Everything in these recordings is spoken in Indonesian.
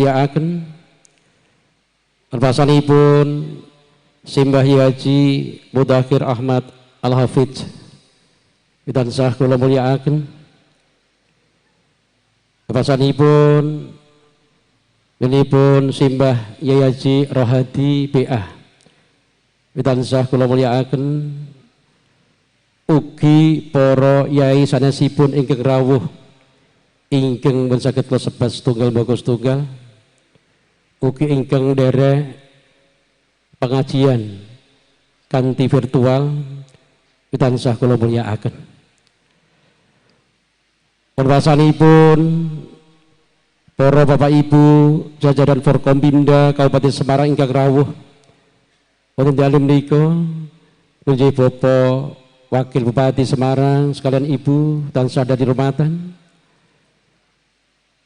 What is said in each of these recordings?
mulyakaken perpasanipun Simbah Haji Mudzakhir Ahmad Al-Hafidz tansah kula mulyakaken perpasanipun Simbah Haji Rohadi BA tansah kula mulyakaken ugi para yai sanesipun ingkang rawuh ingkang pun saged kula sebat setunggal mbaka setunggal ugi ingkang derek pengajian kanthi virtual tansah kula mulyakaken. Perwasanipun para Bapak Ibu jajaran Forkompimda Kabupaten Semarang ingkang rawuh wonten dalem menika nggih Bapak Wakil Bupati Semarang sekalian Ibu tansah dadi rumatan,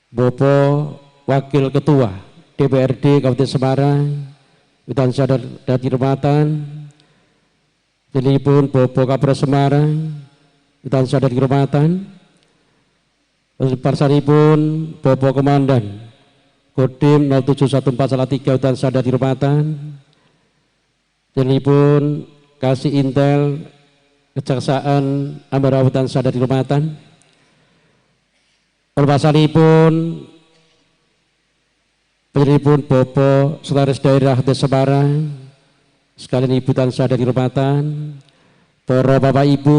Bapak Wakil Ketua DPRD Kabupaten Semarang tansah dadi rumatan, jenipun Bapak Kapolres Semarang tansah dadi rumatan, parsanipun Bapak Komandan Kodim 0714 tansah dadi rumatan, jenipun Kasih Intel Kejaksaan Ambarawa tansah dadi rumatan, perpasanipun penjenipun Bapak Sekretaris Daerah Kabupaten Semarang sekalian Ibu tansah dadi rumatan, para Bapak Ibu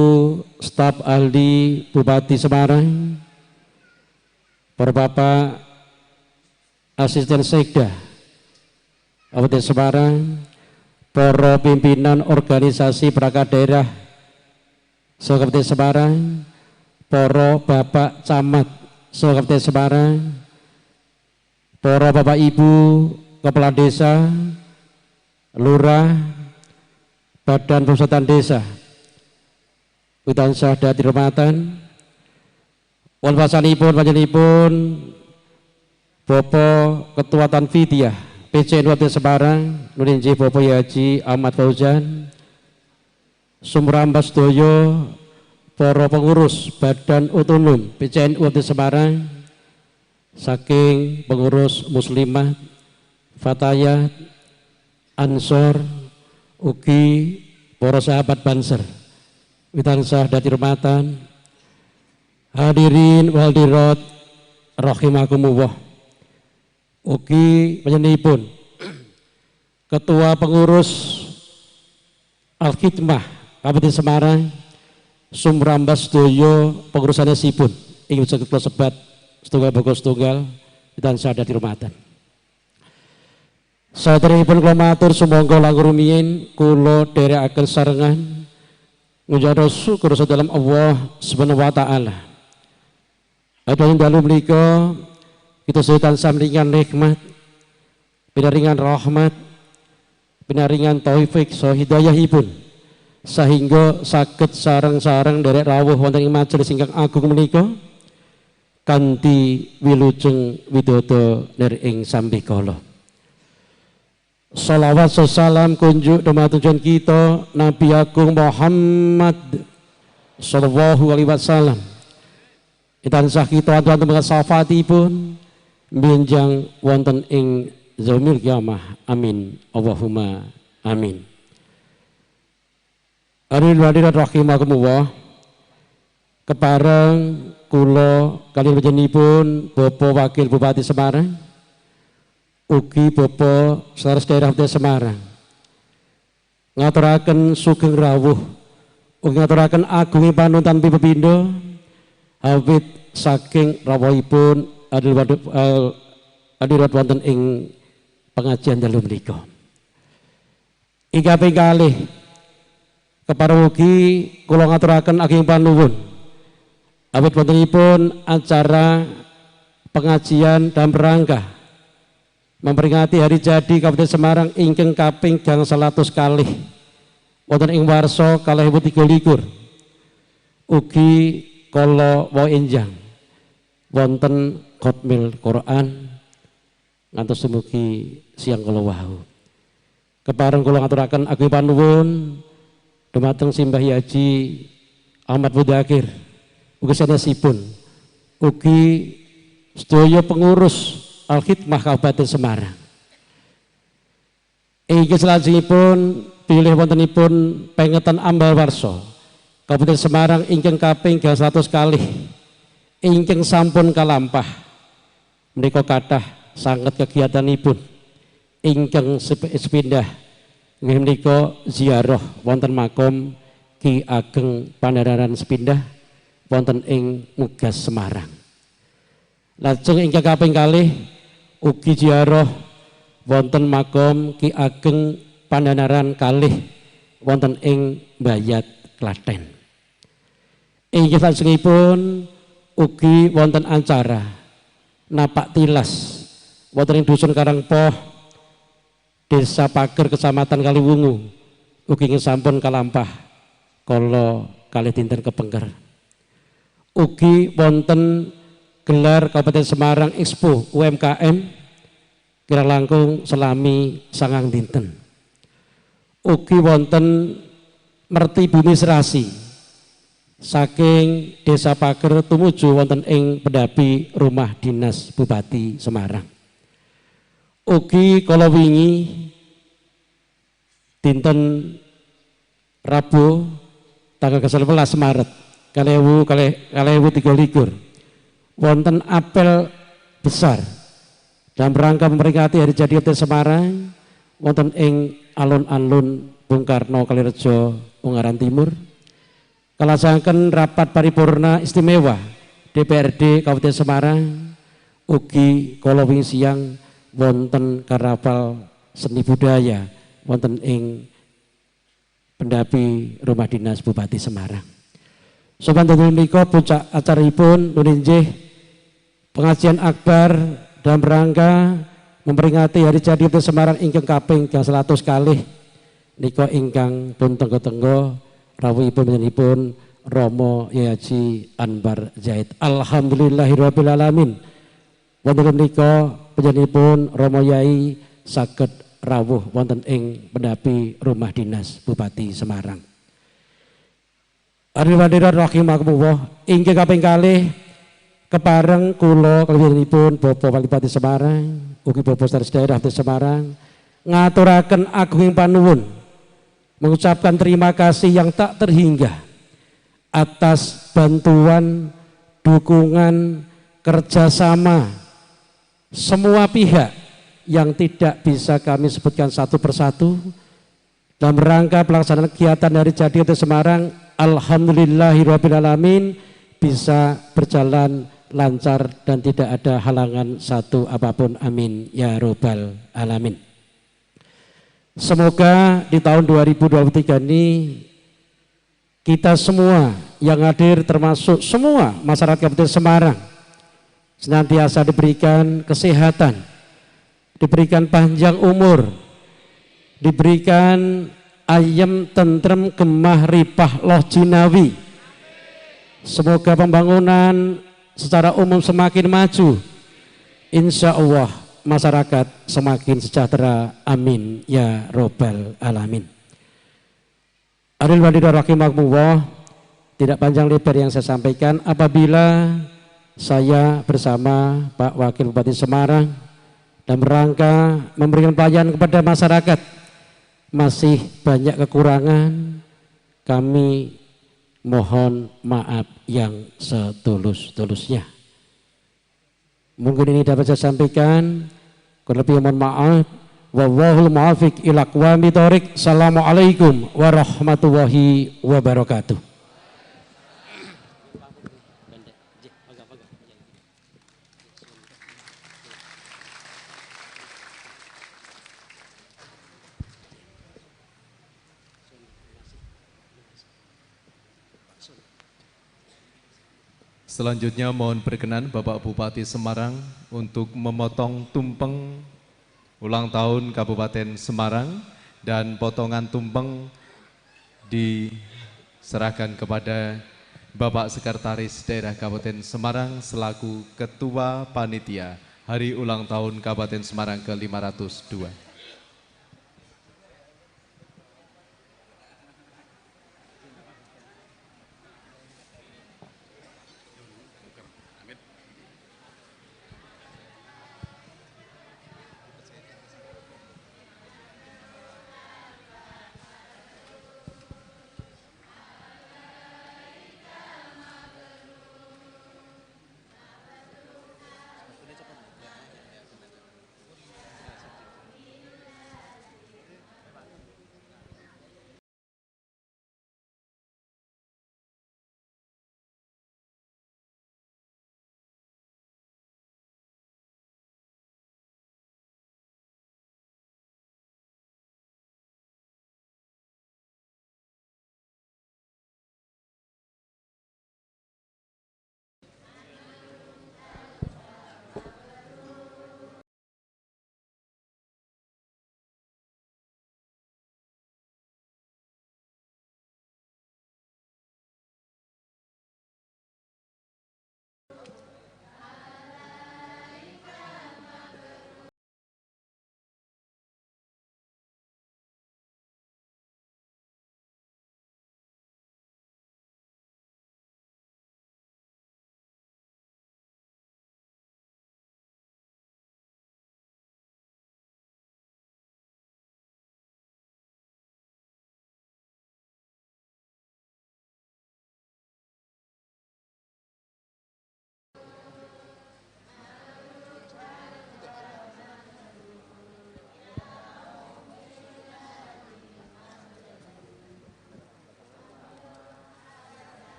staf ahli Bupati Semarang, para Bapak Asisten Sekda Kabupaten Semarang, para pimpinan organisasi perangkat daerah Kabupaten Semarang, para Bapak Camat Kabupaten Semarang, para Bapak Ibu Kepala Desa, Lurah, Badan Pemusatan Desa tansah dadi rumatan, walpasanipun panjenenganipun Bapak Ketua Tanfidiyah PCN Kabupaten Semarang nulinjih Bapak Haji Ahmad Fauzan, sumrambah sedaya para pengurus Badan Otonom PCN Kabupaten Semarang saking pengurus Muslimat, Fatayat, Ansor, ugi para sahabat Banser tansah dadi rumatan. Hadirin wal hadirat rahimakumullah, ugi panjenenganipun Ketua Pengurus Al-Khidmah Kabupaten Semarang sumrambah sedaya pengurusanesipun ingin saged kula sebat setunggal mbaka setunggal tansah dadi rumatan. Saderengipun kula matur sumangga langkung rumiyin kula dherekaken sarengan ngucap syukur sedalam Allah Subhanahu wa taala. Adapun dalu menika kita sedaya tansah ringan nikmat, pinaringan rahmat, pinaringan taufik saha hidayahipun sehingga saged sareng-sareng derek rawuh wonten ing majelis ingkang agung menika kanthi wilujeng widodо ing sambikala. Salawat salam kunjuk dumateng kita Nabi Agung Muhammad sallallahu alaihi wasallam. Tansah kita wonten safaatipun benjang wonten ing zaumil qiyamah. Amin. Allahumma amin. Hadirin hadirat rahimakumullah, kepareng kula kaliyan panjenenganipun Bapak Wakil Bupati Semarang ugi Bapak Sekretaris Daerah Kabupaten Semarang ngaturaken sugeng rawuh ugi ngaturaken agunging panuntun pepindha awit saking rawuhipun hadirat wonten ing pengajian dalu menika. Ing kaping kalih kepareng ugi kula ngaturaken ageng panuwun awit wontenipun acara pengajian dalam rangka memperingati hari jadi Kabupaten Semarang ingkang kaping 100 kalih wonten ing warsa 2023 ugi kala wau enjang wonten khotmil Quran ngantos dumugi siang kala wau. Kepareng kula ngaturaken ageng panuwun dumateng Simbah Haji Ahmad Mudzakhir ugi sanesipun ugi sedaya pengurus Al-Khidmah Kabupaten Semarang. Inggih salajengipun bilih wontenipun pengetan ambal warsa Kabupaten Semarang ingkang kaping 100 kalih ingkang sampun kalampah menika kathah sanget kegiatanipun ingkang sepindah nggih menika ziarah wonten makom Ki Ageng Pandhanaran Sepindah wonten ing Mugas Semarang. Lajeng ingkang kaping kalih ugi ziarah wonten makom Ki Ageng Pandhanaran kalih wonten ing Bayat Klaten. Inggih salajengipun ugi wonten acara napak tilas wonten ing Dusun Karangpoh Desa Pager Kecamatan Kaliwungu ugi sampun kalampah kala kalih dinten kepengker. Ugi wonten gelar Kabupaten Semarang Expo UMKM kira langkung selami 9 dinten. Ugi wonten merti bumi serasi saking Desa Pager tumuju wonten ing pendapi Rumah Dinas Bupati Semarang. Ugi kala wingi dinten Rabu tanggal 11 Maret 2023 wonten apel besar dalam rangka memperingati hari jadi Kabupaten Semarang wonten ing alun-alun Bung Karno Kalirejo Ungaran Timur. Kalajengaken rapat paripurna istimewa DPRD Kabupaten Semarang ugi kala wingi siang wonten karnaval seni budaya wonten ing pendapi Rumah Dinas Bupati Semarang. Sopan tentu menika puncak acaripun nulinjih pengajian akbar dalam rangka memperingati hari jadi Kabupaten Semarang ingkang kaping 100 kalih nika ingkang pun tenggo-tenggo rawuhipun panjenenganipun Romo Yai Haji Anbar Zaid. Alhamdulillahirabbil alamin. Wonten menika panjenenganipun Romo Yai saged rawuh wonten ing pendapi Rumah Dinas Bupati Semarang. Hadirin rahimakumullah, inggih kaping kalih kepareng kula kalih Bapak Walipati Semarang, ugi Bapak Sekretaris Daerah Semarang ngaturaken agunging panuwun mengucapkan terima kasih yang tak terhingga atas bantuan, dukungan, kerjasama semua pihak yang tidak bisa kami sebutkan satu persatu dalam rangka pelaksanaan kegiatan hari jadi Kabupaten Semarang. Alhamdulillahirabbil alamin bisa berjalan lancar dan tidak ada halangan satu apapun, amin ya robbal alamin. Semoga di tahun 2023 ini kita semua yang hadir termasuk semua masyarakat Kabupaten Semarang senantiasa diberikan kesehatan, diberikan panjang umur, diberikan ayem tentrem gemah ripah loh jinawi. Semoga pembangunan secara umum semakin maju, insya Allah masyarakat semakin sejahtera, amin ya robbal alamin. Hadirin hadirat rahimakumullah, tidak panjang lebar yang saya sampaikan apabila saya bersama Pak Wakil Bupati Semarang dalam rangka memberikan pelayanan kepada masyarakat masih banyak kekurangan, kami mohon maaf yang setulus-tulusnya. Mungkin ini dapat saya sampaikan, kurang lebih mohon maaf. Wallahul muwaffiq ila aqwamit thoriq. Assalamualaikum warahmatullahi wabarakatuh. Selanjutnya mohon berkenan Bapak Bupati Semarang untuk memotong tumpeng ulang tahun Kabupaten Semarang, dan potongan tumpeng diserahkan kepada Bapak Sekretaris Daerah Kabupaten Semarang selaku Ketua Panitia Hari Ulang Tahun Kabupaten Semarang ke-502.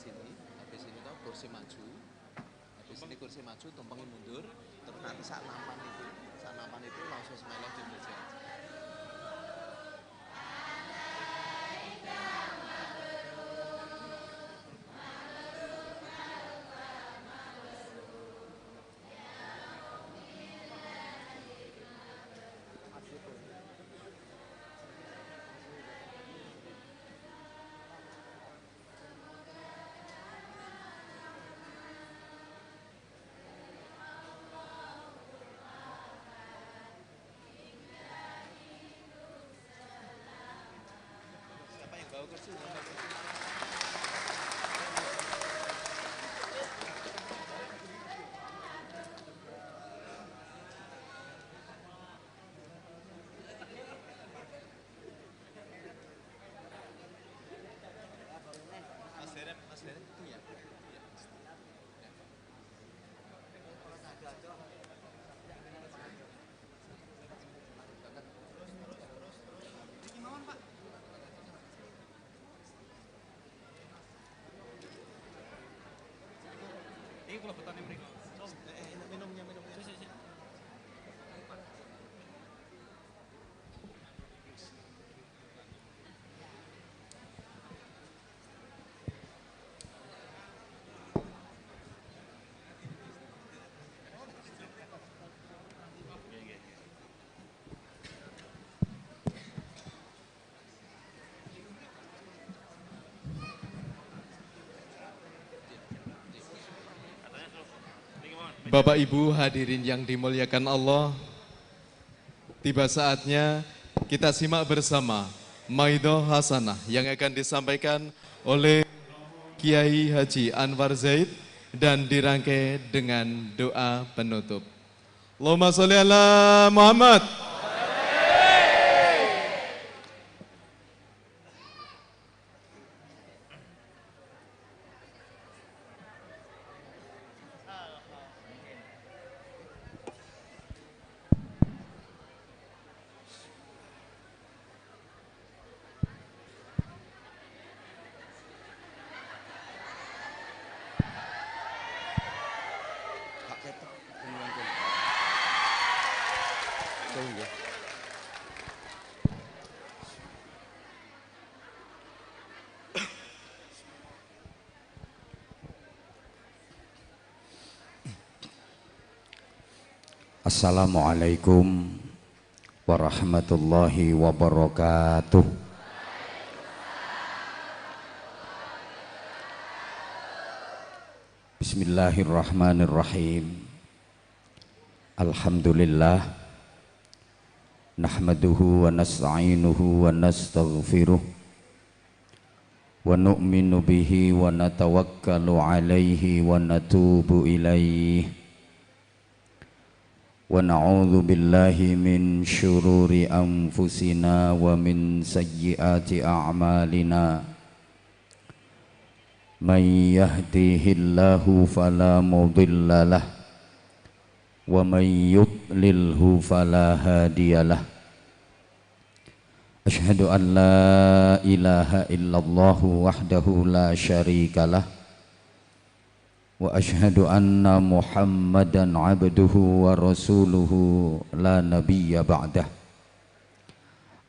sini, habis ini tuh kursi maju, habis ini kursi maju, tumpengin mundur, terus nanti saat nampan itu langsung smile di meja. Siapa yang bawa kursi? Mas Deren itu ya. Ini kalau petani mereka. Minumnya. Bapak Ibu hadirin yang dimuliakan Allah, tiba saatnya kita simak bersama Maidoh Hasanah yang akan disampaikan oleh Kiai Haji Anwar Zaid dan dirangkai dengan doa penutup. Allahumma sholli ala Muhammad. Assalamualaikum warahmatullahi wabarakatuh. Bismillahirrahmanirrahim. Alhamdulillah. Nahmaduhu wa nasta'inuhu wa nastaghfiruh. Wa nu'minu bihi wa natawakkalu alaihi wa natubu ilaihi. Wa na'udzu billahi min syururi anfusina wa min sayyiati a'malina. Man yahdihillahu fala mudilla lah wa man yudlilhu fala hadiyalah. Asyhadu an la ilaha illallah wahdahu la syarikalah wa asyhadu anna Muhammadan abduhu wa rasuluhu la nabiyya ba'dah.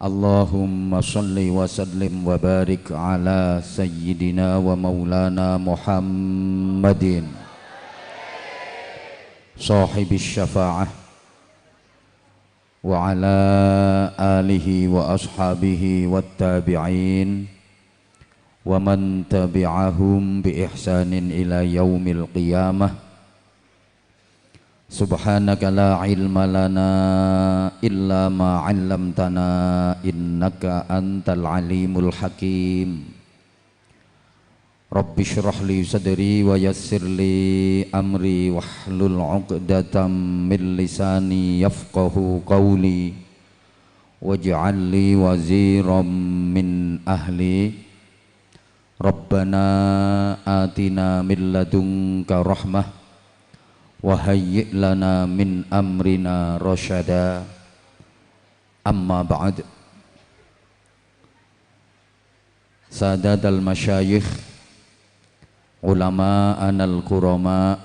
Allahumma salli wa sallim wa barik ala sayyidina wa maulana Muhammadin sahibis syafa'ah wa ala alihi wa ashabihi wat tabi'in wa man tabi'ahum bi ihsanin ila yaumil qiyamah. Subhanaka la ilma lana illa ma 'allamtana innaka antal alimul hakim. Rabbi shrah li sadri wa yassir li amri wahlul 'uqdatam min lisani yafqahu qawli waj'al li waziran min ahli. Rabbana atina min ladunka rahmah wa hayyi' lana min amrina rasyada. Amma ba'd. Sadatal masyayikh, ulama anal kurama,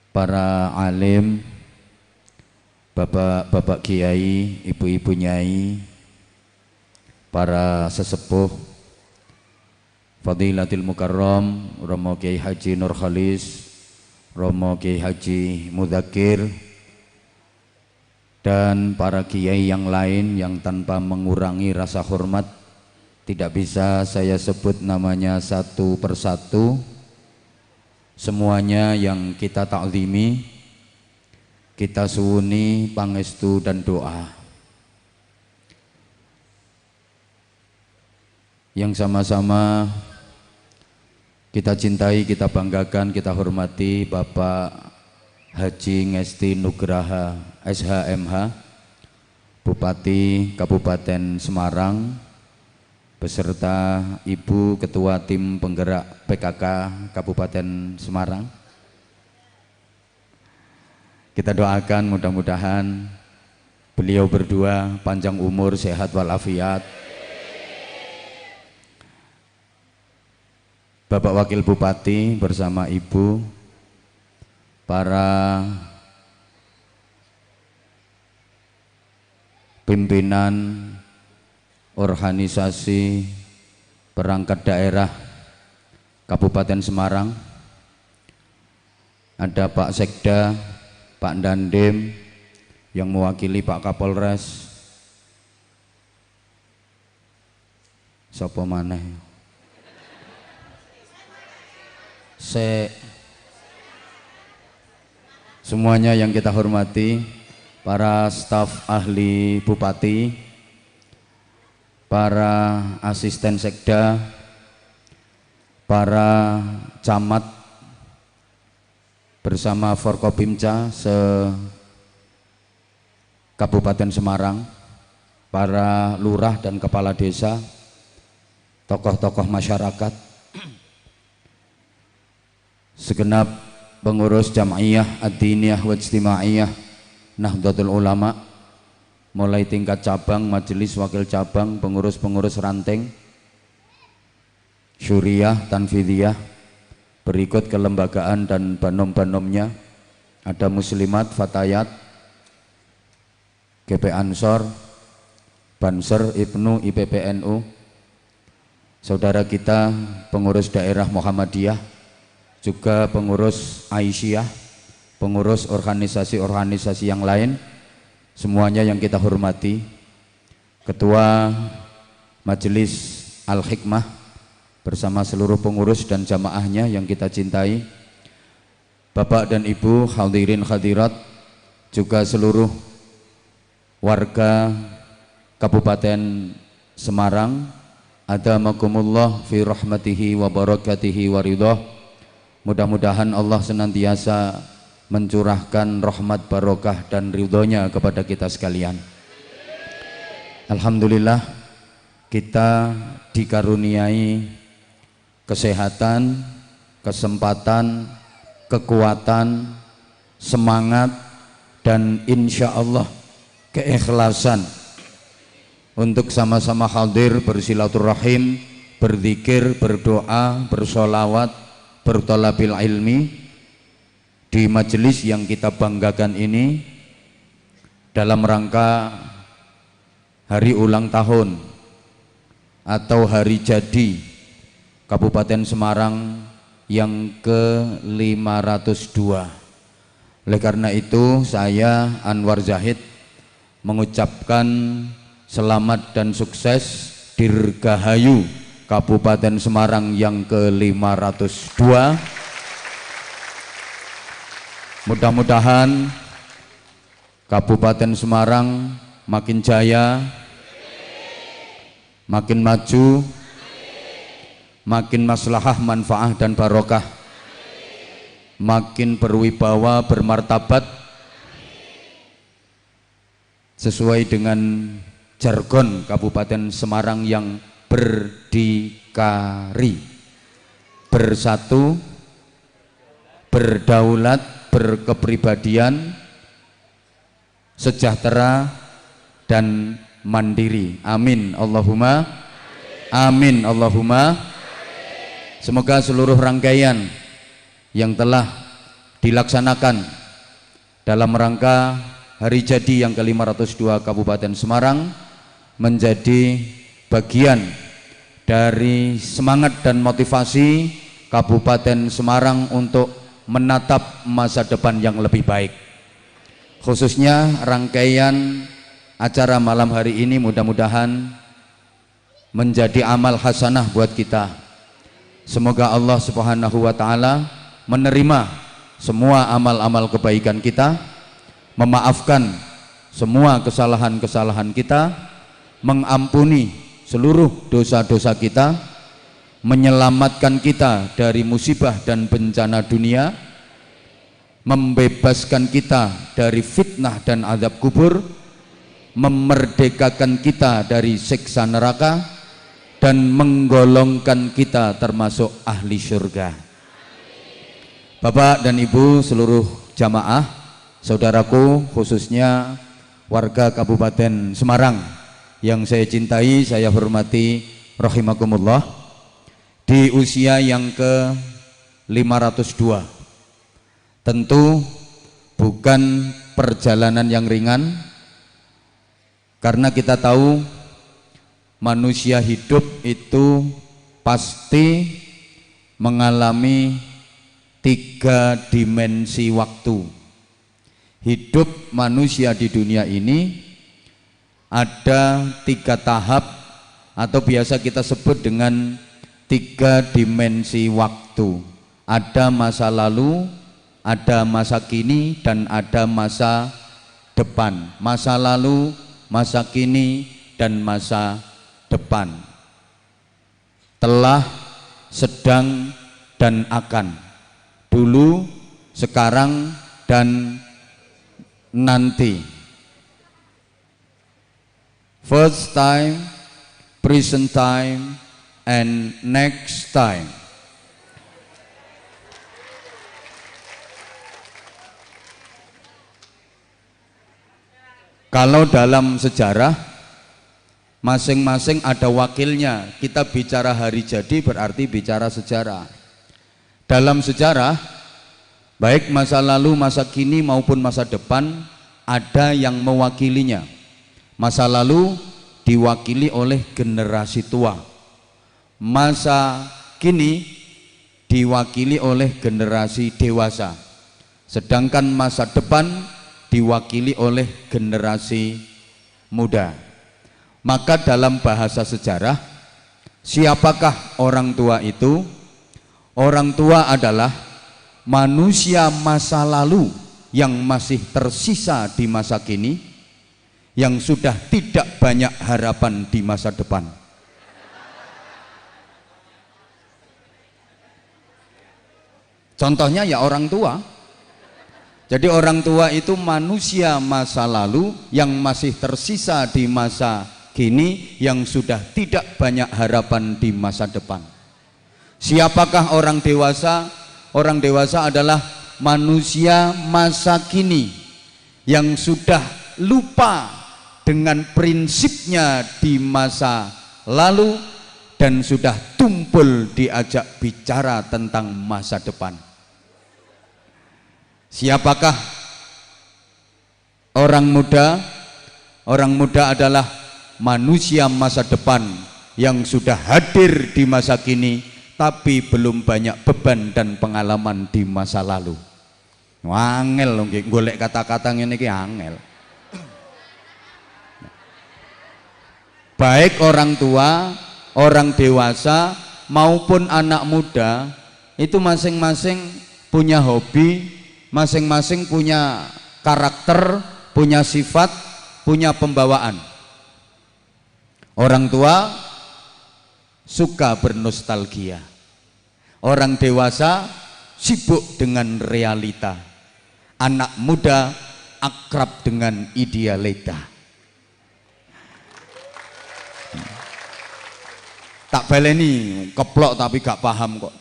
para alim, bapak-bapak kiai, ibu-ibu nyai, para sesepuh, Fadilatil Mukarram Romo Kiai Haji Nur Khalis, Romo Kiai Haji Mudzakir, dan para kiai yang lain yang tanpa mengurangi rasa hormat tidak bisa saya sebut namanya satu persatu. Semuanya yang kita taklimi, kita suwuni pangestu dan doa. Yang sama-sama kita cintai, kita banggakan, kita hormati Bapak Haji Ngesti Nugraha SHMH, Bupati Kabupaten Semarang, beserta Ibu Ketua Tim Penggerak PKK Kabupaten Semarang. Kita doakan mudah-mudahan beliau berdua panjang umur, sehat walafiat. Bapak Wakil Bupati bersama Ibu, para pimpinan organisasi perangkat daerah Kabupaten Semarang, ada Pak Sekda, Pak Dandim yang mewakili Pak Kapolres, sapa maneh? Semuanya yang kita hormati, para staf ahli bupati, para asisten sekda, para camat bersama Forkopimca se-Kabupaten Semarang, para lurah dan kepala desa, tokoh-tokoh masyarakat, segenap pengurus Jam'iyah Ad-Diniyah wa Ijtimaiyah Nahdlatul Ulama, mulai tingkat cabang, majelis, wakil cabang, pengurus-pengurus ranting, syuriah, tanfidiyah, berikut kelembagaan dan banom-banomnya, ada muslimat, fatayat, GP Ansor, Banser, Ibnu, IPPNU, saudara kita pengurus daerah Muhammadiyah, juga pengurus Aisyah, pengurus organisasi-organisasi yang lain, semuanya yang kita hormati, Ketua Majelis Al-Hikmah bersama seluruh pengurus dan jamaahnya yang kita cintai, Bapak dan Ibu hadirin hadirat, juga seluruh warga Kabupaten Semarang, adamakumullah fi rahmatihi wa barakatihi wa ridhah. Mudah-mudahan Allah senantiasa mencurahkan rahmat, barokah dan ridhonya kepada kita sekalian. Alhamdulillah, kita dikaruniai kesehatan, kesempatan, kekuatan, semangat, dan insya Allah keikhlasan untuk sama-sama hadir bersilaturahim, berzikir, berdoa, bersolawat, bertolabil ilmi di majelis yang kita banggakan ini dalam rangka hari ulang tahun atau hari jadi Kabupaten Semarang yang ke-502. Oleh karena itu saya Anwar Zahid mengucapkan selamat dan sukses Dirgahayu Kabupaten Semarang yang ke-502. Mudah-mudahan Kabupaten Semarang makin jaya, makin maju, makin maslahah, manfaah dan barokah, makin berwibawa, bermartabat, sesuai dengan jargon Kabupaten Semarang yang berdikari, bersatu, berdaulat, berkepribadian, sejahtera dan mandiri. Amin Allahumma amin. Allahumma Semoga seluruh rangkaian yang telah dilaksanakan dalam rangka hari jadi yang ke-502 Kabupaten Semarang menjadi bagian dari semangat dan motivasi Kabupaten Semarang untuk menatap masa depan yang lebih baik. Khususnya rangkaian acara malam hari ini mudah-mudahan menjadi amal hasanah buat kita. Semoga Allah Subhanahu wa taala menerima semua amal-amal kebaikan kita, memaafkan semua kesalahan-kesalahan kita, mengampuni seluruh dosa-dosa kita, menyelamatkan kita dari musibah dan bencana dunia, membebaskan kita dari fitnah dan azab kubur, memerdekakan kita dari siksa neraka, dan menggolongkan kita termasuk ahli surga. Bapak dan Ibu seluruh jamaah, saudaraku khususnya warga Kabupaten Semarang yang saya cintai, saya hormati, rahimakumullah, di usia yang ke-502 tentu bukan perjalanan yang ringan, karena kita tahu manusia hidup itu pasti mengalami 3 dimensi waktu. Hidup manusia di dunia ini ada 3 tahap atau biasa kita sebut dengan 3 dimensi waktu. Ada masa lalu, ada masa kini, dan ada masa depan. Masa lalu, masa kini, dan masa depan. Telah, sedang, dan akan. Dulu, sekarang, dan nanti. First time, present time, and next time. Kalau dalam sejarah masing-masing ada wakilnya. Kita bicara hari jadi berarti bicara sejarah. Dalam sejarah baik masa lalu, masa kini maupun masa depan ada yang mewakilinya. Masa lalu diwakili oleh generasi tua. Masa kini diwakili oleh generasi dewasa. Sedangkan masa depan diwakili oleh generasi muda. Maka dalam bahasa sejarah, siapakah orang tua itu? Orang tua adalah manusia masa lalu yang masih tersisa di masa kini, yang sudah tidak banyak harapan di masa depan. Contohnya ya orang tua. Jadi orang tua itu manusia masa lalu yang masih tersisa di masa kini, yang sudah tidak banyak harapan di masa depan. Siapakah orang dewasa? Orang dewasa adalah manusia masa kini yang sudah lupa dengan prinsipnya di masa lalu dan sudah tumpul diajak bicara tentang masa depan. Siapakah orang muda? Orang muda adalah manusia masa depan yang sudah hadir di masa kini tapi belum banyak beban dan pengalaman di masa lalu. Angel loh, golek kata-kata ngene iki angel. Baik orang tua, orang dewasa maupun anak muda itu masing-masing punya hobi, masing-masing punya karakter, punya sifat, punya pembawaan. Orang tua suka bernostalgia. Orang dewasa sibuk dengan realita. Anak muda akrab dengan idealita. Tak baleni, keplok tapi gak paham kok.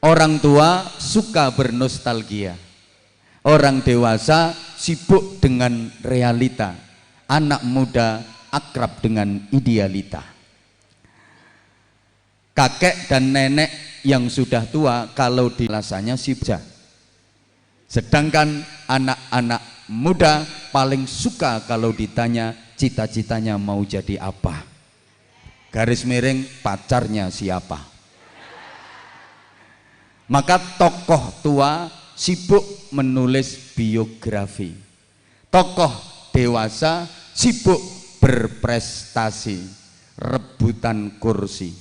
Orang tua suka bernostalgia. Orang dewasa sibuk dengan realita. Anak muda akrab dengan idealita. kakek dan nenek yang sudah tua kalau dilasanya sibja. Sedangkan anak-anak muda paling suka kalau ditanya cita-citanya mau jadi apa. Garis miring pacarnya siapa. Maka tokoh tua sibuk menulis biografi. Tokoh dewasa sibuk berprestasi, rebutan kursi,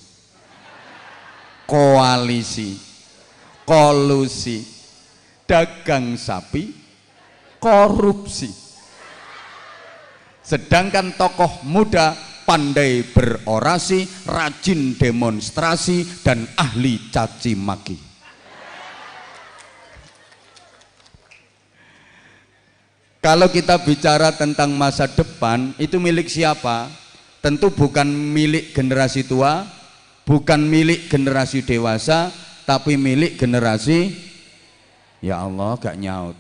koalisi, kolusi, dagang sapi, korupsi. Sedangkan tokoh muda pandai berorasi, rajin demonstrasi, dan ahli caci maki. Kalau kita bicara tentang masa depan, itu milik siapa? Tentu bukan milik generasi tua, bukan milik generasi dewasa, tapi milik generasi, ya Allah gak nyaut.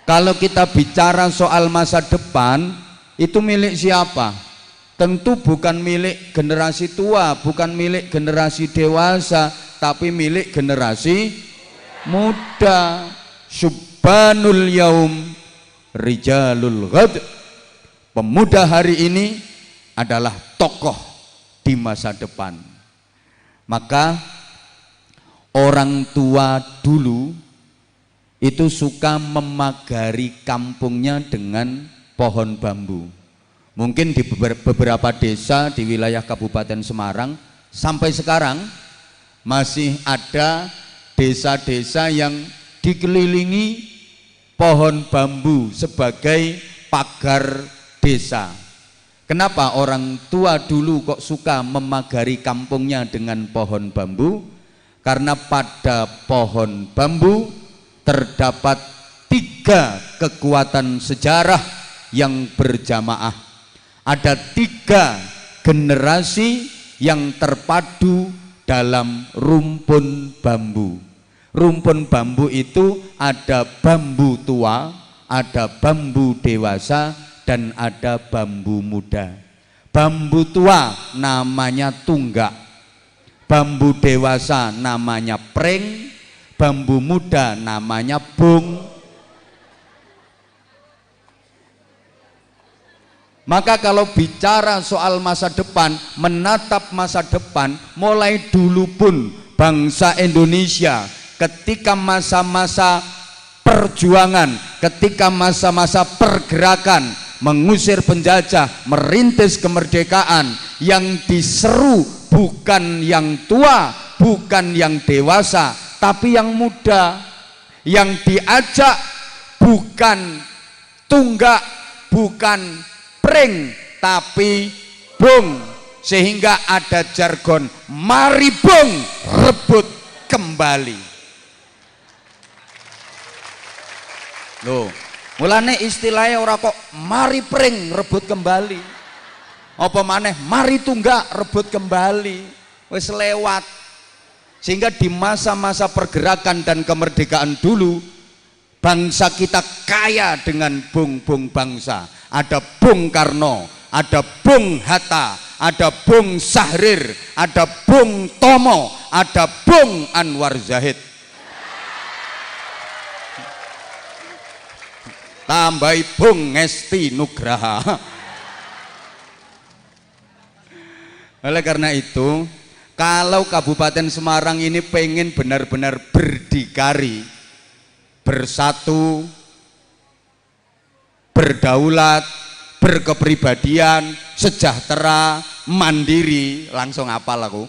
Kalau kita bicara soal masa depan, itu milik siapa? Tentu bukan milik generasi tua, bukan milik generasi dewasa, tapi milik generasi muda. Subhanul yaum rijalul ghad. Pemuda hari ini adalah tokoh di masa depan. Maka orang tua dulu itu suka memagari kampungnya dengan pohon bambu. Mungkin di beberapa desa di wilayah Kabupaten Semarang sampai sekarang masih ada desa-desa yang dikelilingi pohon bambu sebagai pagar desa. Kenapa orang tua dulu kok suka memagari kampungnya dengan pohon bambu? Karena pada pohon bambu terdapat 3 kekuatan sejarah yang berjamaah. Ada 3 generasi yang terpadu dalam rumpun bambu. Rumpun bambu itu ada bambu tua, ada bambu dewasa, dan ada bambu muda. Bambu tua namanya tunggak, bambu dewasa namanya pring, bambu muda namanya bung. Maka kalau bicara soal masa depan, menatap masa depan, mulai dulu pun bangsa Indonesia ketika masa-masa perjuangan, ketika masa-masa pergerakan, mengusir penjajah, merintis kemerdekaan, yang diseru bukan yang tua, bukan yang dewasa, tapi yang muda. Yang diajak bukan tunggak, bukan pring, tapi bung. Sehingga ada jargon, mari bung, rebut kembali. Loh, mulane istilahnya ora kok mari pring rebut kembali. Apa maneh mari tunggak rebut kembali. Wis lewat. Sehingga di masa-masa pergerakan dan kemerdekaan dulu, bangsa kita kaya dengan bung-bung bangsa. Ada Bung Karno, ada Bung Hatta, ada Bung Sahrir, ada Bung Tomo, ada Bung Anwar Zahid. Tambahi Bung Ngesti Nugraha. Oleh karena itu, kalau Kabupaten Semarang ini pengen benar-benar berdikari, bersatu, berdaulat, berkepribadian, sejahtera, mandiri, langsung apal aku,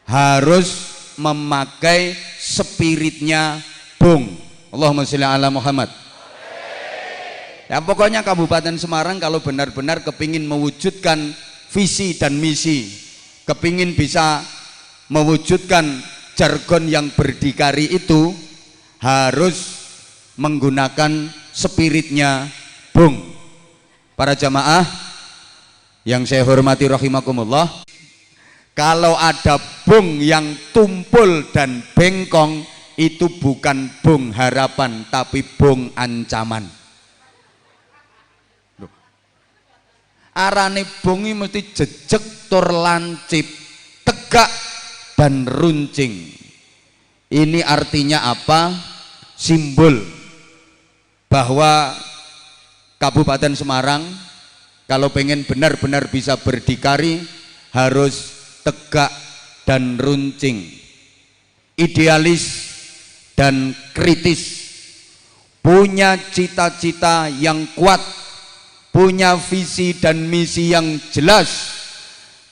harus memakai spiritnya Bung. Allahumma sholli ala Muhammad. Ya pokoknya Kabupaten Semarang kalau benar-benar kepingin mewujudkan visi dan misi, kepingin bisa mewujudkan jargon yang berdikari itu, harus menggunakan spiritnya Bung. Para jamaah yang saya hormati rahimakumullah, kalau ada bung yang tumpul dan bengkong, itu bukan bung harapan tapi bung ancaman. Arane bung iki mesti jejeg tur lancip, tegak dan runcing. Ini artinya apa? Simbol bahwa Kabupaten Semarang kalau pengen benar-benar bisa berdikari harus tegak dan runcing, idealis dan kritis, punya cita-cita yang kuat, punya visi dan misi yang jelas,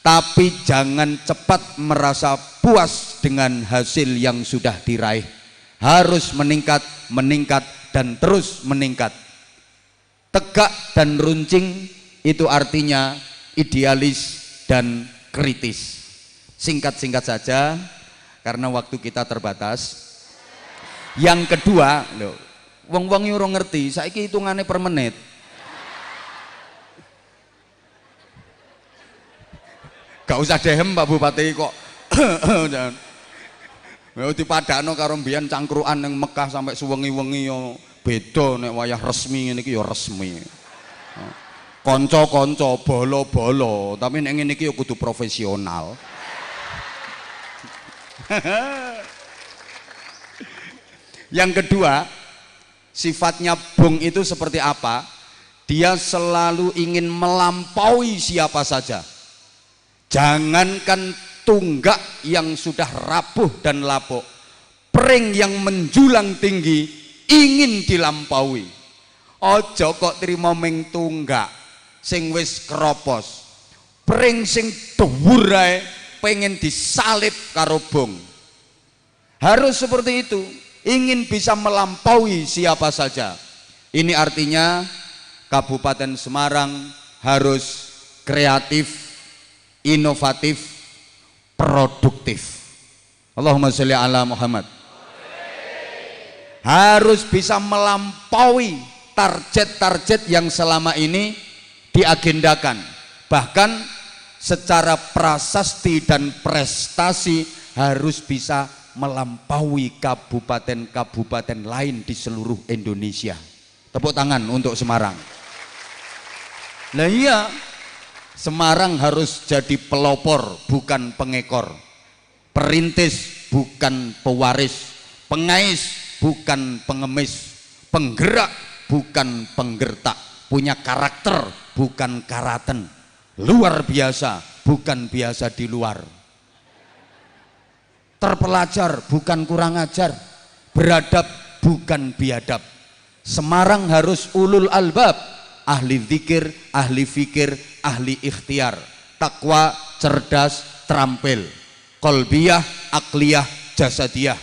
tapi jangan cepat merasa puas dengan hasil yang sudah diraih. Harus meningkat, meningkat, dan terus meningkat. Tegak dan runcing itu artinya idealis dan kritis. Singkat-singkat saja karena waktu kita terbatas. Yang kedua, lho, wong-wong iki ora ngerti, saiki hitungane per menit. Gak usah dehem Pak Bupati kok. Jangan. Ya dipadakno karo mbiyen cangkruan ning Mekah sampai suwengi-wengi yo beda nek wayah resmi ngene iki yo resmi. Kanca-kanca bolo-bolo, tapi nek ngene iki yo kudu profesional. Yang kedua, sifatnya bung itu seperti apa? Dia selalu ingin melampaui siapa saja. Jangankan tunggak yang sudah rapuh dan lapuk, pring yang menjulang tinggi ingin dilampaui. Ojo kok trimo ming tunggak sing wis kropos, pring sing dhuwur ae pengen disalib karo bung. Harus seperti itu, ingin bisa melampaui siapa saja. Ini artinya Kabupaten Semarang harus kreatif, inovatif, produktif. Allahumma sholli ala Muhammad. Harus bisa melampaui target-target yang selama ini diagendakan. Bahkan secara prasasti dan prestasi harus bisa melampaui kabupaten-kabupaten lain di seluruh Indonesia. Tepuk tangan untuk Semarang. Nah iya, Semarang harus jadi pelopor bukan pengekor, perintis bukan pewaris, pengais bukan pengemis, penggerak bukan penggertak, punya karakter bukan karaten, luar biasa bukan biasa di luar, terpelajar bukan kurang ajar, beradab bukan biadab. Semarang harus ulul albab, ahli zikir, ahli fikir, ahli ikhtiar, takwa, cerdas, terampil, kolbiyah, akliyah, jasadiyah,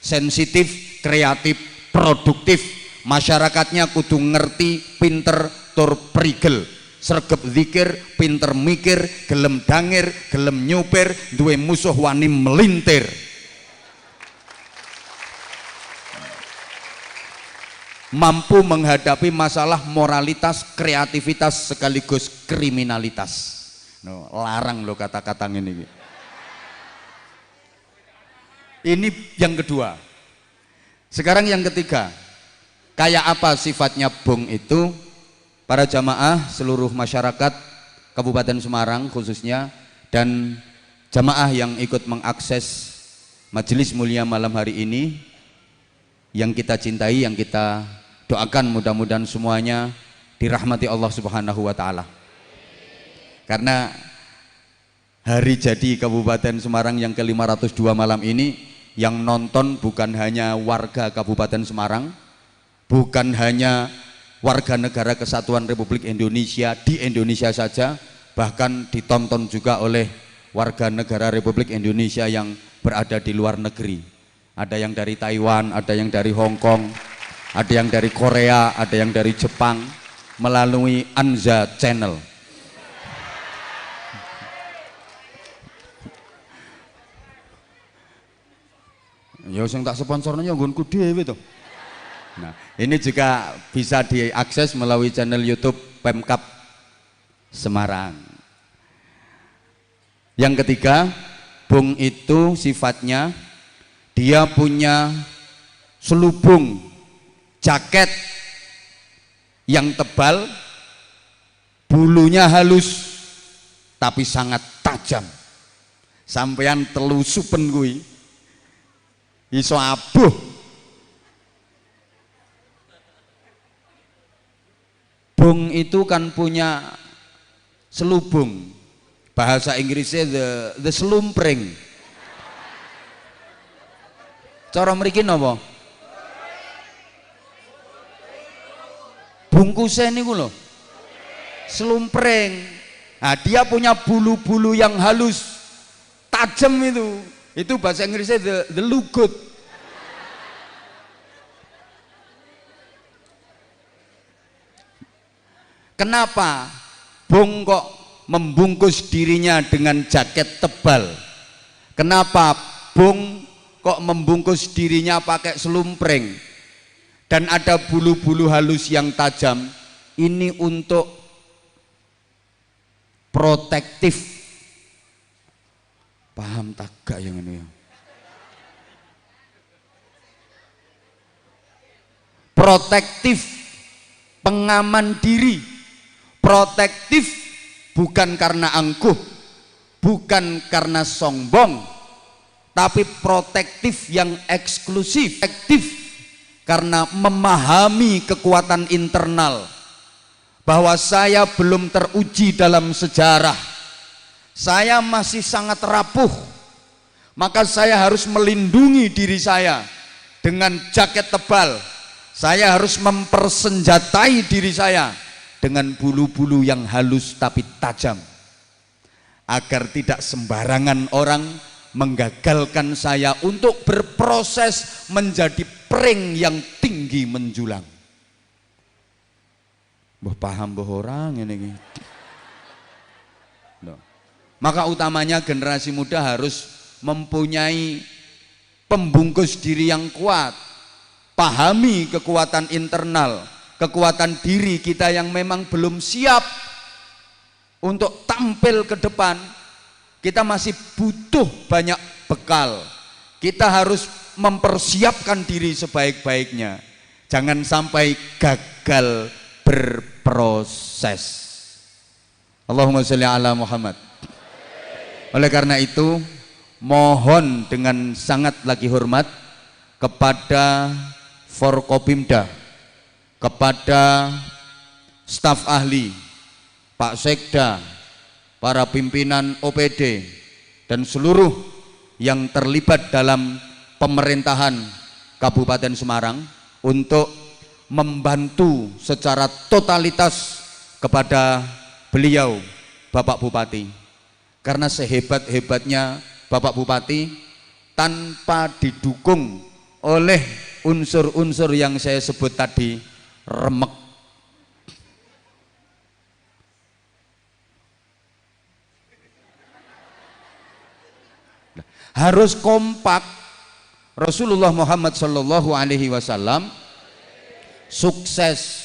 sensitif, kreatif, produktif. Masyarakatnya kudu ngerti, pinter, tur prigel, sregep zikir, pinter mikir, gelem dangir, gelem nyupir, duwe musuh wani melintir. Mampu menghadapi masalah moralitas, kreativitas sekaligus kriminalitas. No, larang lo kata-kata ini. Ini yang kedua. Sekarang yang ketiga. Kayak apa sifatnya bung itu? Para jamaah seluruh masyarakat Kabupaten Semarang khususnya dan jamaah yang ikut mengakses majelis mulia malam hari ini, yang kita cintai, yang kita doakan mudah-mudahan semuanya dirahmati Allah Subhanahu wa taala. Karena hari jadi Kabupaten Semarang yang ke-502 malam ini yang nonton bukan hanya warga Kabupaten Semarang, bukan hanya warga negara kesatuan Republik Indonesia di Indonesia saja, bahkan ditonton juga oleh warga negara Republik Indonesia yang berada di luar negeri. Ada yang dari Taiwan, ada yang dari Hong Kong, ada yang dari Korea, ada yang dari Jepang melalui Anza Channel. Ya sing tak sponsornya nggonku dhewe to. Nah, ini juga bisa diakses melalui channel YouTube Pemkab Semarang. Yang ketiga, bung itu sifatnya dia punya selubung jaket yang tebal bulunya halus tapi sangat tajam. Sampeyan telusupen kuwi iso abuh. Bung itu kan punya selubung, bahasa Inggrisnya the slumpring. Cara mriki napa? Bungkusnya niku lho, slumpring. Nah, dia punya bulu-bulu yang halus, tajam itu bahasa Inggrisnya the lugut. Kenapa Bung kok membungkus dirinya dengan jaket tebal? Kenapa Bung kok membungkus dirinya pakai slumpring dan ada bulu-bulu halus yang tajam? Ini untuk protektif. Paham tak gak yang ini ya? Protektif, pengaman diri. Protektif bukan karena angkuh, bukan karena sombong, tapi protektif yang eksklusif. Protektif karena memahami kekuatan internal, bahwa saya belum teruji dalam sejarah, saya masih sangat rapuh, maka saya harus melindungi diri saya dengan jaket tebal. Saya harus mempersenjatai diri saya dengan bulu-bulu yang halus tapi tajam, agar tidak sembarangan orang menggagalkan saya untuk berproses menjadi pring yang tinggi menjulang. Mbah paham mbah orang ini. Maka utamanya generasi muda harus mempunyai pembungkus diri yang kuat, pahami kekuatan internal, kekuatan diri kita yang memang belum siap untuk tampil ke depan. Kita masih butuh banyak bekal. Kita harus mempersiapkan diri sebaik-baiknya. Jangan sampai gagal berproses. Allahumma sholli ala Muhammad. Oleh karena itu, mohon dengan sangat lagi hormat kepada Forkopimda, kepada staf ahli, Pak Sekda, para pimpinan OPD, dan seluruh yang terlibat dalam pemerintahan Kabupaten Semarang untuk membantu secara totalitas kepada beliau Bapak Bupati. Karena sehebat-hebatnya Bapak Bupati, tanpa didukung oleh unsur-unsur yang saya sebut tadi, remek. Harus kompak. Rasulullah Muhammad Sallallahu Alaihi Wasallam sukses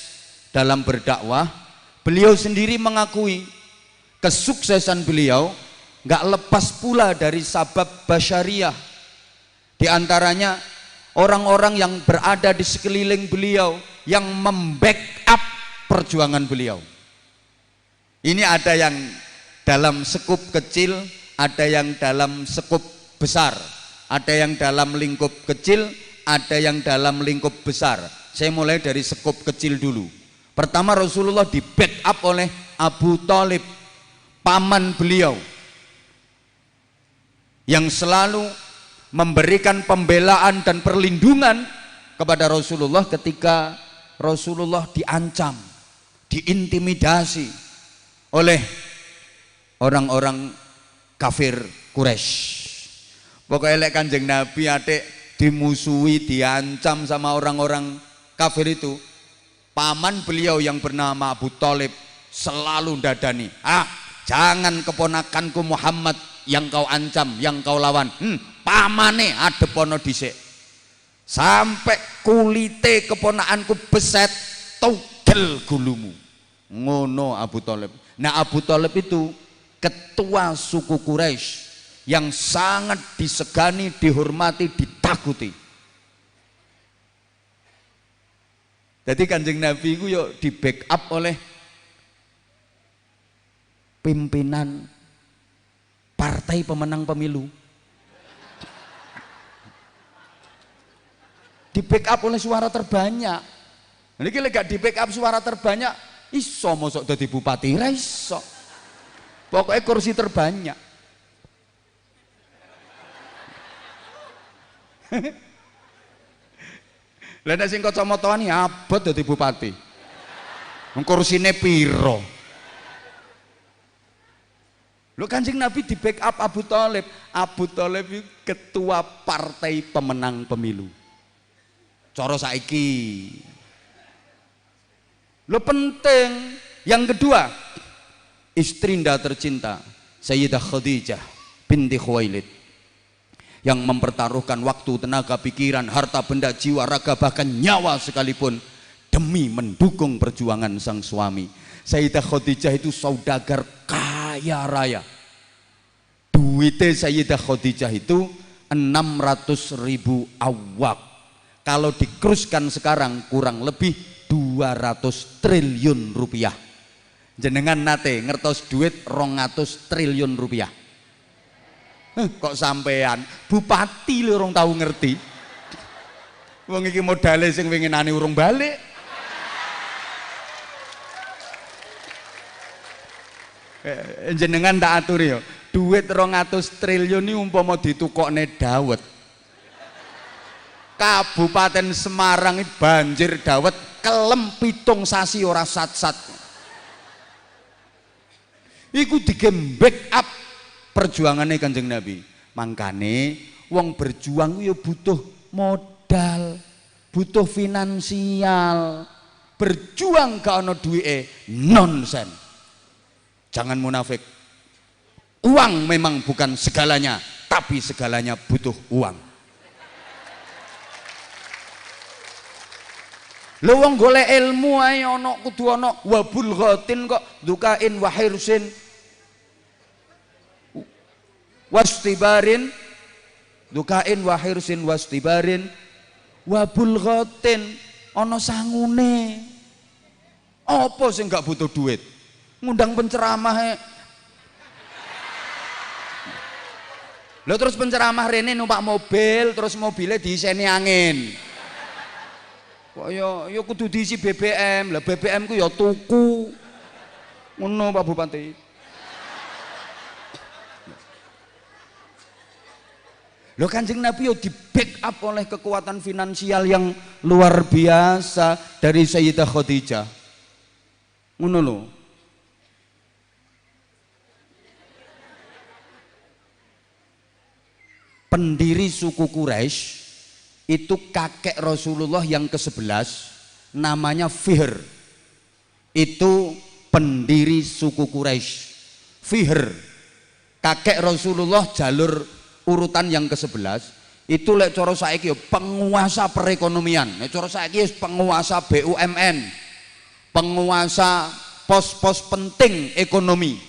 dalam berdakwah. Beliau sendiri mengakui kesuksesan beliau nggak lepas pula dari sabab basyariah. Di antaranya orang-orang yang berada di sekeliling beliau yang membackup perjuangan beliau. Ini ada yang dalam sekup kecil, ada yang dalam sekup besar, ada yang dalam lingkup kecil, ada yang dalam lingkup besar. Saya mulai dari sekup kecil dulu. Pertama, Rasulullah di backup oleh Abu Thalib, paman beliau, yang selalu memberikan pembelaan dan perlindungan kepada Rasulullah ketika Rasulullah diancam, diintimidasi oleh orang-orang kafir Quraisy. Pokoknya lek Kanjeng Nabi atik dimusuhi, diancam sama orang-orang kafir itu, paman beliau yang bernama Abu Thalib selalu dadani, jangan keponakanku Muhammad yang kau ancam, yang kau lawan. Pamane adepono dhisik. Sampai kulite keponakanku beset, tugel gulumu. Ngono Abu Thalib. Nah, Abu Thalib itu ketua suku Quraisy yang sangat disegani, dihormati, ditakuti. Jadi Kanjeng Nabi itu yuk di backup oleh pimpinan partai pemenang pemilu. Di backup oleh suara terbanyak. Ini kalau gak di backup suara terbanyak, iso mosok dadi bupati, ra iso. Pokoknya kursi terbanyak. Lah nek sing kacamataan abot dadi bupati. Wong kursine piro? Lho Kanjeng Nabi di backup Abu Thalib. Abu Thalib itu ketua partai pemenang pemilu. Cara saiki. Lo penting. Yang kedua, istrinda tercinta Sayyidah Khadijah binti Khuwailid yang mempertaruhkan waktu, tenaga, pikiran, harta, benda, jiwa, raga, bahkan nyawa sekalipun demi mendukung perjuangan sang suami. Sayyidah Khadijah itu saudagar kaya raya. Duitnya Sayyidah Khadijah itu 600.000 awak. Kalau dikruskan sekarang kurang lebih 200 triliun rupiah. Jenengan nate ngertos duit 200 triliun rupiah. Kok sampean bupati lho urung tahu ngerti. Wong iki modale sing winginane urung balik. Jenengan tak aturi ya. Duit 200 triliun ini umpama ditukokne dawet. Kabupaten Semarang ini banjir dawet kelem 7 sasi ora sat-sat. Iku digembek up perjuangannya Kanjeng Nabi. Mangkane wong berjuang ya butuh modal, butuh finansial. Berjuang gak ana duwike nonsen. Jangan munafik. Uang memang bukan segalanya, tapi segalanya butuh uang. Lho wong golek ilmu ae ana kudu ana wabul ghatin kok dukain wa hirsin wastibarin dukain wa hirsin wastibarin wabul ghatin ana sangune. Apa sing gak butuh duit? Ngundang penceramah lho terus penceramah rene numpak mobil terus mobilnya diiseni angin. Kok ya kudu diisi BBM. Lah BBM ku ya tuku. Ngono Pak Bupati. Lho Kanjeng Nabi yo di backup oleh kekuatan finansial yang luar biasa dari Sayyidah Khadijah. Ngono lho. Pendiri suku Quraisy itu kakek Rasulullah yang ke-11 namanya Fihr. Itu pendiri suku Quraisy. Fihr kakek Rasulullah jalur urutan yang ke-11 itu lek cara saiki penguasa perekonomian. Lek cara saiki penguasa BUMN, penguasa pos-pos penting ekonomi.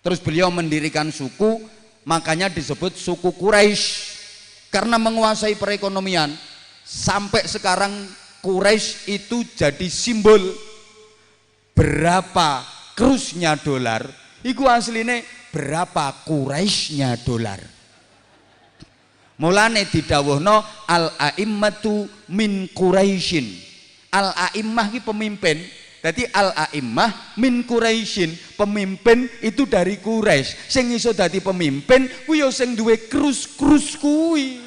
Terus beliau mendirikan suku, makanya disebut suku Quraisy. Karena menguasai perekonomian sampai sekarang Quraisy itu jadi simbol berapa krusnya dolar iku asline berapa Quraisynya dolar. Mulane didhawuhno al aimmatu min Quraisyin. Al aimmah iki pemimpin. Jadi al aimmah min Quraisyin, pemimpin itu dari Quraisy. Sing iso dadi pemimpin kuwi ya sing duwe krus-krus kuwi.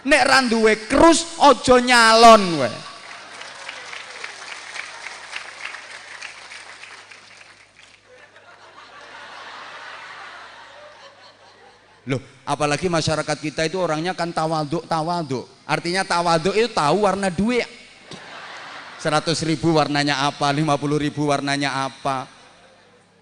Nek ra duwe krus aja nyalon kowe. Loh, apalagi masyarakat kita itu orangnya kan tawaduk. Artinya tawaduk itu tahu warna duit. 100.000 warnanya apa, 50.000 warnanya apa.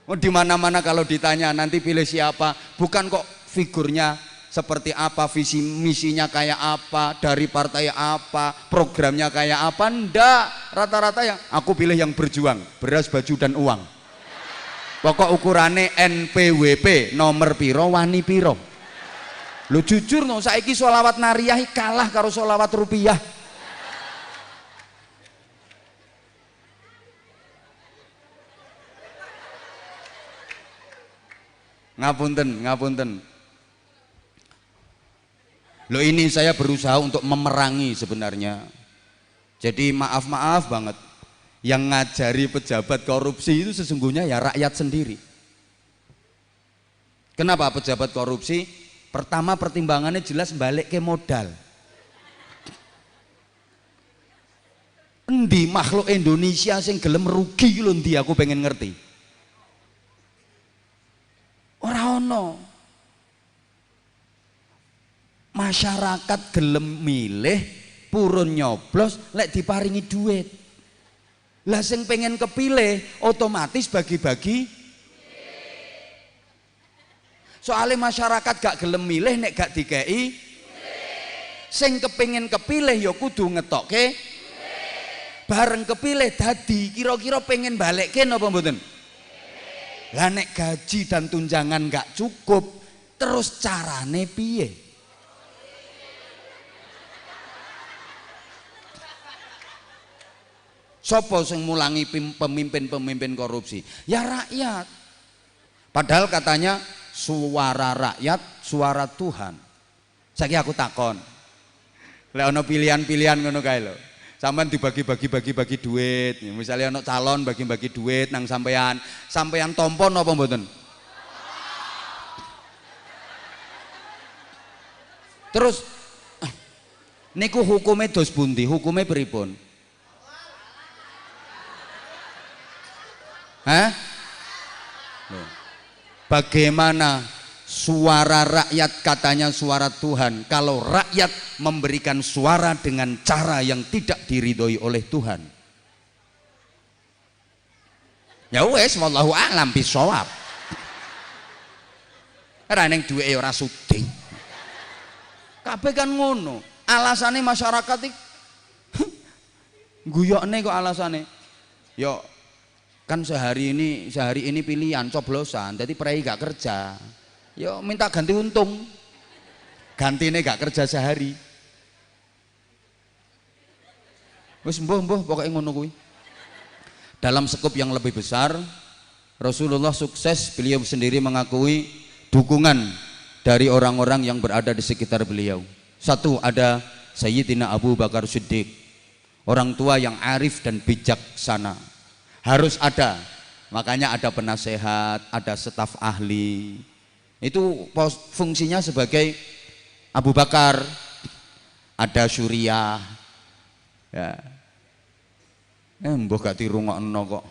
Oh, di mana-mana kalau ditanya nanti pilih siapa, bukan kok figurnya seperti apa, visi misinya kayak apa, dari partai apa, programnya kayak apa, ndak. Rata-rata yang aku pilih yang berjuang, beras, baju dan uang. Pokok ukurannya NPWP, nomor piro, wani piro. Lu jujur no, saiki sholawat nariyah kalah karo sholawat rupiah. Ngapunten. Loh ini saya berusaha untuk memerangi sebenarnya. Jadi maaf banget. Yang ngajari pejabat korupsi itu sesungguhnya ya rakyat sendiri. Kenapa pejabat korupsi? Pertama pertimbangannya jelas balik ke modal. Endi makhluk Indonesia sing gelem rugi lho ndi aku pengen ngerti. Ora ono. Masyarakat gelem milih purun nyoblos lek diparingi duit. Lah sing pengen kepilih otomatis bagi-bagi. Soalnya masyarakat gak gelem milih nek gak dikei. Sing kepengin kepilih ya kudu ngetokke. Bareng kepilih dadi kira-kira pengen balekke napa mboten? Lah nek gaji dan tunjangan gak cukup, terus carane piye? Sopo sing mulangi pemimpin-pemimpin korupsi? Ya rakyat. Padahal katanya suara rakyat, suara Tuhan. Saiki aku takon. Lek ana pilihan-pilihan ngono kae lho. Sampeyan dibagi-bagi duit. Misalnya ana calon bagi-bagi duit nang sampeyan. Sampeyan tampa napa mboten? Terus niku hukume dos pundi? Hukume pripun? Hah? Bagaimana suara rakyat katanya suara Tuhan kalau rakyat memberikan suara dengan cara yang tidak diridhoi oleh Tuhan? Ya wes wallahu a'lam bisawab. Ora ning duwe ora sudi. Kabeh kan ngono. Alasane masyarakat iki guyokne kok alasane. Yo kan sehari ini pilihan coblosan, jadi prei gak kerja, yo minta ganti untung, gantine gak kerja sehari, wis mbuh pokoknya ngono kuwi. Dalam skop yang lebih besar, Rasulullah sukses, beliau sendiri mengakui dukungan dari orang-orang yang berada di sekitar beliau. Satu, ada Sayyidina Abu Bakar Siddiq, orang tua yang arif dan bijaksana. Harus ada, makanya ada penasehat, ada staf ahli. Itu fungsinya sebagai Abu Bakar, ada Suriah. Ya. Mbah gak dirungokno kok.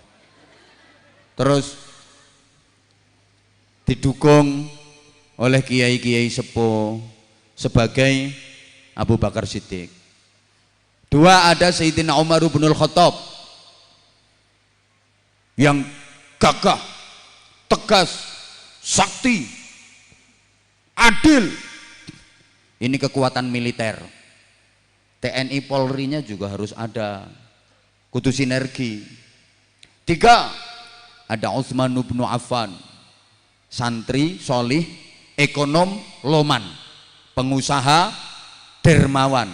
Terus didukung oleh kiai-kiai sepuh sebagai Abu Bakar Siddiq. Dua, ada Sayyidina Umar bin Khattab yang gagah, tegas, sakti, adil. Ini kekuatan militer. TNI Polri-nya juga harus ada, kudu sinergi. Tiga, ada Utsman bin Affan, santri, solih, ekonom, loman, pengusaha, dermawan.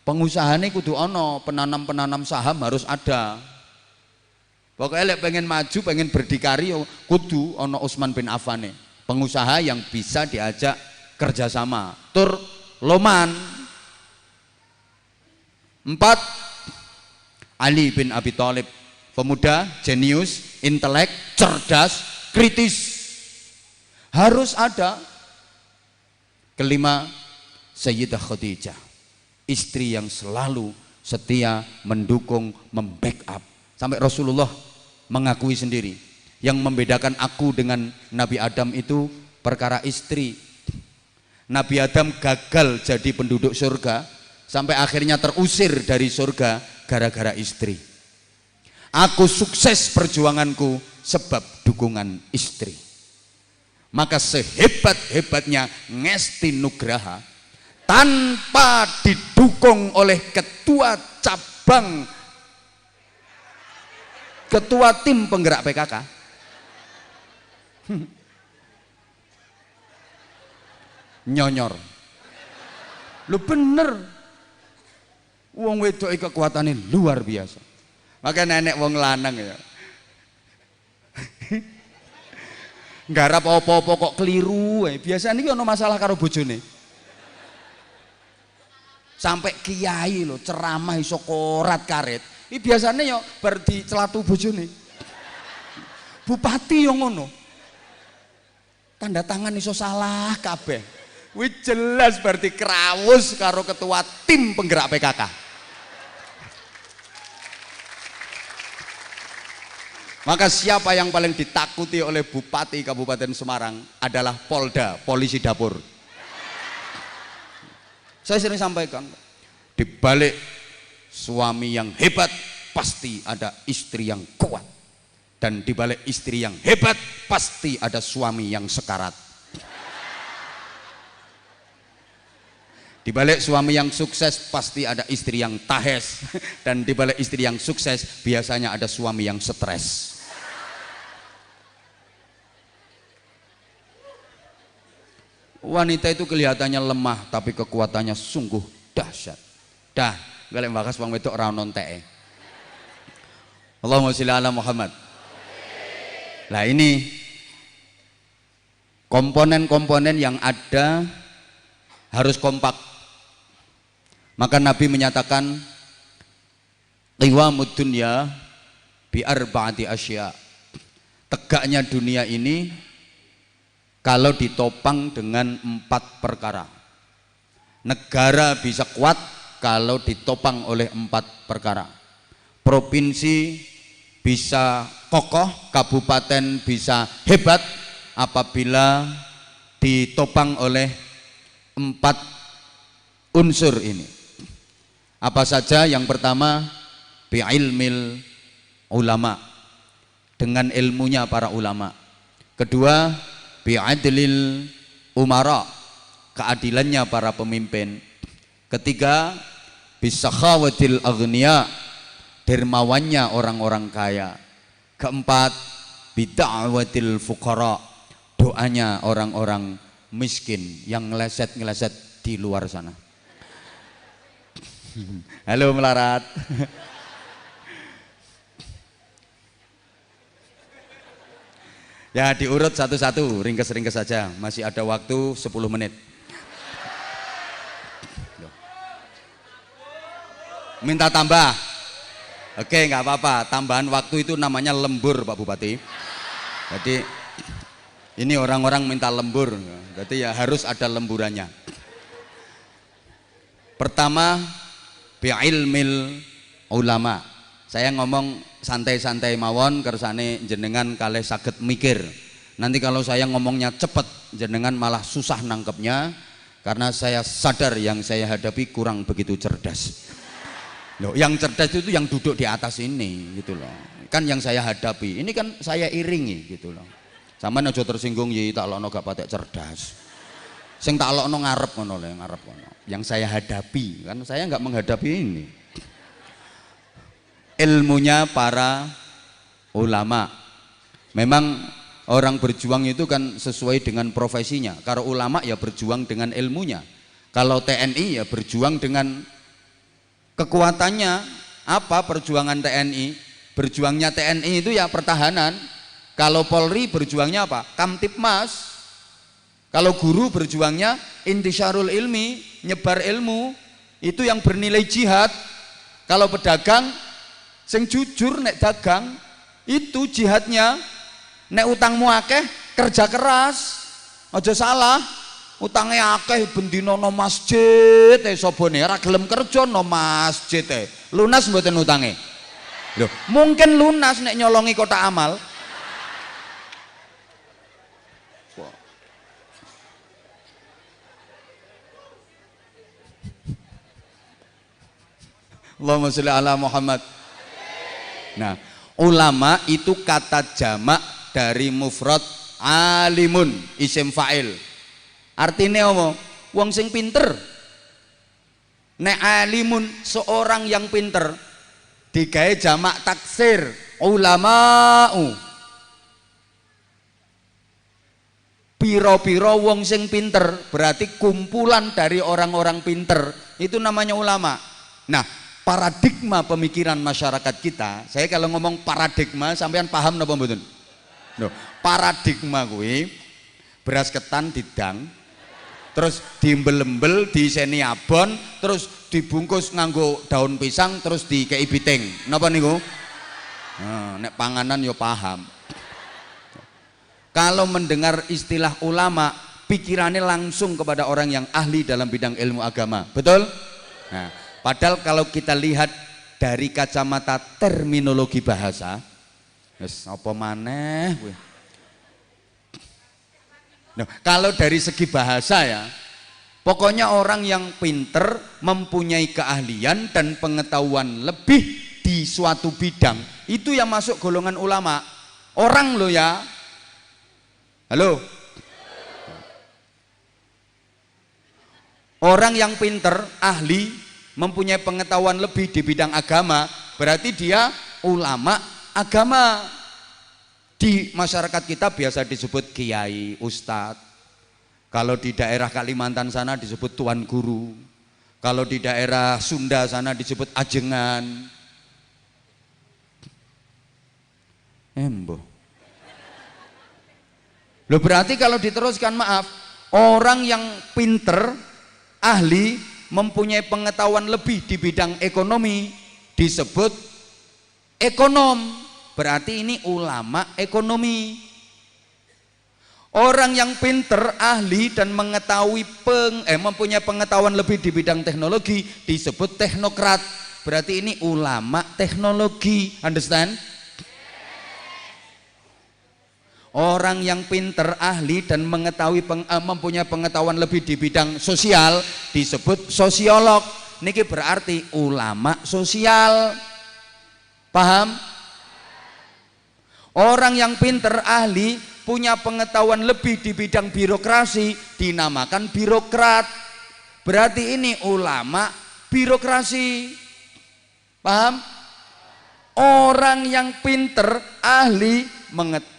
Pengusaha ini kudu ono, penanam saham harus ada. Pokoknya lek pengen maju, pengen berdikari, kudu ono Utsman bin Affan nih, pengusaha yang bisa diajak kerjasama. Tur loman. 4, Ali bin Abi Thalib, pemuda jenius, intelek, cerdas, kritis, harus ada. Kelima, Sayyidah Khadijah, istri yang selalu setia, mendukung, membackup. Sampai Rasulullah mengakui sendiri, yang membedakan aku dengan Nabi Adam itu perkara istri. Nabi Adam gagal jadi penduduk surga, sampai akhirnya terusir dari surga gara-gara istri. Aku sukses perjuanganku sebab dukungan istri. Maka sehebat-hebatnya Ngesti Nugraha, tanpa didukung oleh ketua cabang, ketua tim penggerak PKK, nyonyor. Lu bener, wong wedok kekuatannya luar biasa. Maka nenek wong lanang ya, Nggarap apa-apa kok keliru. Biasanya ini ono masalah karo bojone. Sampai kiai lho ceramah iso korat karet. Ini biasanya yo bar dicelatu bojone. Bupati yang ngono. Tanda tangan iso salah kabeh. Wih jelas berarti kerawus karo ketua tim penggerak PKK. Maka siapa yang paling ditakuti oleh Bupati Kabupaten Semarang adalah Polda, polisi dapur. Saya sering sampaikan, di balik suami yang hebat pasti ada istri yang kuat. Dan di balik istri yang hebat pasti ada suami yang sekarat. Di balik suami yang sukses pasti ada istri yang tahes. Dan di balik istri yang sukses biasanya ada suami yang stres. Wanita itu kelihatannya lemah tapi kekuatannya sungguh dahsyat. Dah, galek bakas wong wedok ora ono enteke. Allahumma sholli ala Muhammad. Lah ini komponen-komponen yang ada harus kompak. Maka Nabi menyatakan qiwamud dunya bi arba'ati asya. Tegaknya dunia ini kalau ditopang dengan 4 perkara. Negara bisa kuat kalau ditopang oleh 4 perkara. Provinsi bisa kokoh, kabupaten bisa hebat apabila ditopang oleh 4 unsur ini. Apa saja? Yang pertama, bi'ilmil ulama, dengan ilmunya para ulama. Kedua, bi'adlil umara, keadilannya para pemimpin. Ketiga, bisakhawatil aghniya, dermawannya orang-orang kaya. Keempat, bida'watil fuqara, doanya orang-orang miskin yang ngeleset-ngeleset di luar sana. Halo melarat. Ya diurut satu-satu, ringkes-ringkes saja, masih ada waktu 10 menit. Minta tambah? Oke, nggak apa-apa, tambahan waktu itu namanya lembur Pak Bupati. Jadi ini orang-orang minta lembur, berarti ya harus ada lemburannya. Pertama, bi'ilmil ulama. Saya ngomong santai-santai mawon kersane jenengan kalih saged mikir. Nanti kalau saya ngomongnya cepet jenengan malah susah nangkepnya karena saya sadar yang saya hadapi kurang begitu cerdas. Loh, yang cerdas itu yang duduk di atas ini gitu loh. Kan yang saya hadapi, ini kan saya iringi gitu loh. Sampeyan aja tersinggung ya tak lokno gak patek cerdas. Sing tak lokno ngarep ngono lho, ngarep ngono. Yang saya hadapi, kan saya nggak menghadapi ini. Ilmunya para ulama. Memang orang berjuang itu kan sesuai dengan profesinya. Kalau ulama ya berjuang dengan ilmunya. Kalau TNI ya berjuang dengan kekuatannya. Apa perjuangan TNI? Berjuangnya TNI itu ya pertahanan. Kalau Polri berjuangnya apa? Kamtipmas. Kalau guru berjuangnya intisyarul ilmi, nyebar ilmu. Itu yang bernilai jihad. Kalau pedagang sing jujur nek dagang itu jihadnya. Nek utangmu akeh kerja keras, aja salah. Utangnya akeh bendino no masjid, sobone ora gelem kerja no masjid. Lunas mboten utange? Loh, mungkin lunas nek nyolongi kotak amal. Allahumma sholli ala Muhammad. Nah, ulama itu kata jamak dari mufrad alimun, isim fa'il. Artinya apa? Wong sing pinter. Nek alimun seorang yang pinter digawe jamak taksir ulama'u. Piro-piro wong sing pinter berarti kumpulan dari orang-orang pinter, itu namanya ulama. Nah, paradigma pemikiran masyarakat kita, saya kalau ngomong paradigma sampean paham napa mboten? Loh, paradigma kuwi beras ketan didang, terus diembel-embel, diiseni abon, terus dibungkus nganggo daun pisang, terus dikei biting. Napa niku? Nek panganan yo paham. Kalau mendengar istilah ulama, pikirannya langsung kepada orang yang ahli dalam bidang ilmu agama. Betul? Nah, padahal kalau kita lihat dari kacamata terminologi bahasa, wis apa maneh kuwi. Nah, kalau dari segi bahasa ya, pokoknya orang yang pinter, mempunyai keahlian dan pengetahuan lebih di suatu bidang, itu yang masuk golongan ulama. Orang lo ya. Halo. Orang yang pinter, ahli, mempunyai pengetahuan lebih di bidang agama, berarti dia ulama agama. Di masyarakat kita biasa disebut kiai, ustadz. Kalau di daerah Kalimantan sana disebut tuan guru. Kalau di daerah Sunda sana disebut ajengan. Embo. Loh, berarti kalau diteruskan, maaf, orang yang pinter, ahli, mempunyai pengetahuan lebih di bidang ekonomi disebut ekonom. Berarti ini ulama ekonomi. Orang yang pinter, ahli dan mengetahui mempunyai pengetahuan lebih di bidang teknologi disebut teknokrat. Berarti ini ulama teknologi. Understand? Orang yang pinter, ahli dan mengetahui mempunyai pengetahuan lebih di bidang sosial disebut sosiolog. Niki berarti ulama sosial. Paham? Orang yang pinter, ahli, punya pengetahuan lebih di bidang birokrasi dinamakan birokrat. Berarti ini ulama birokrasi. Paham? Orang yang pinter, ahli,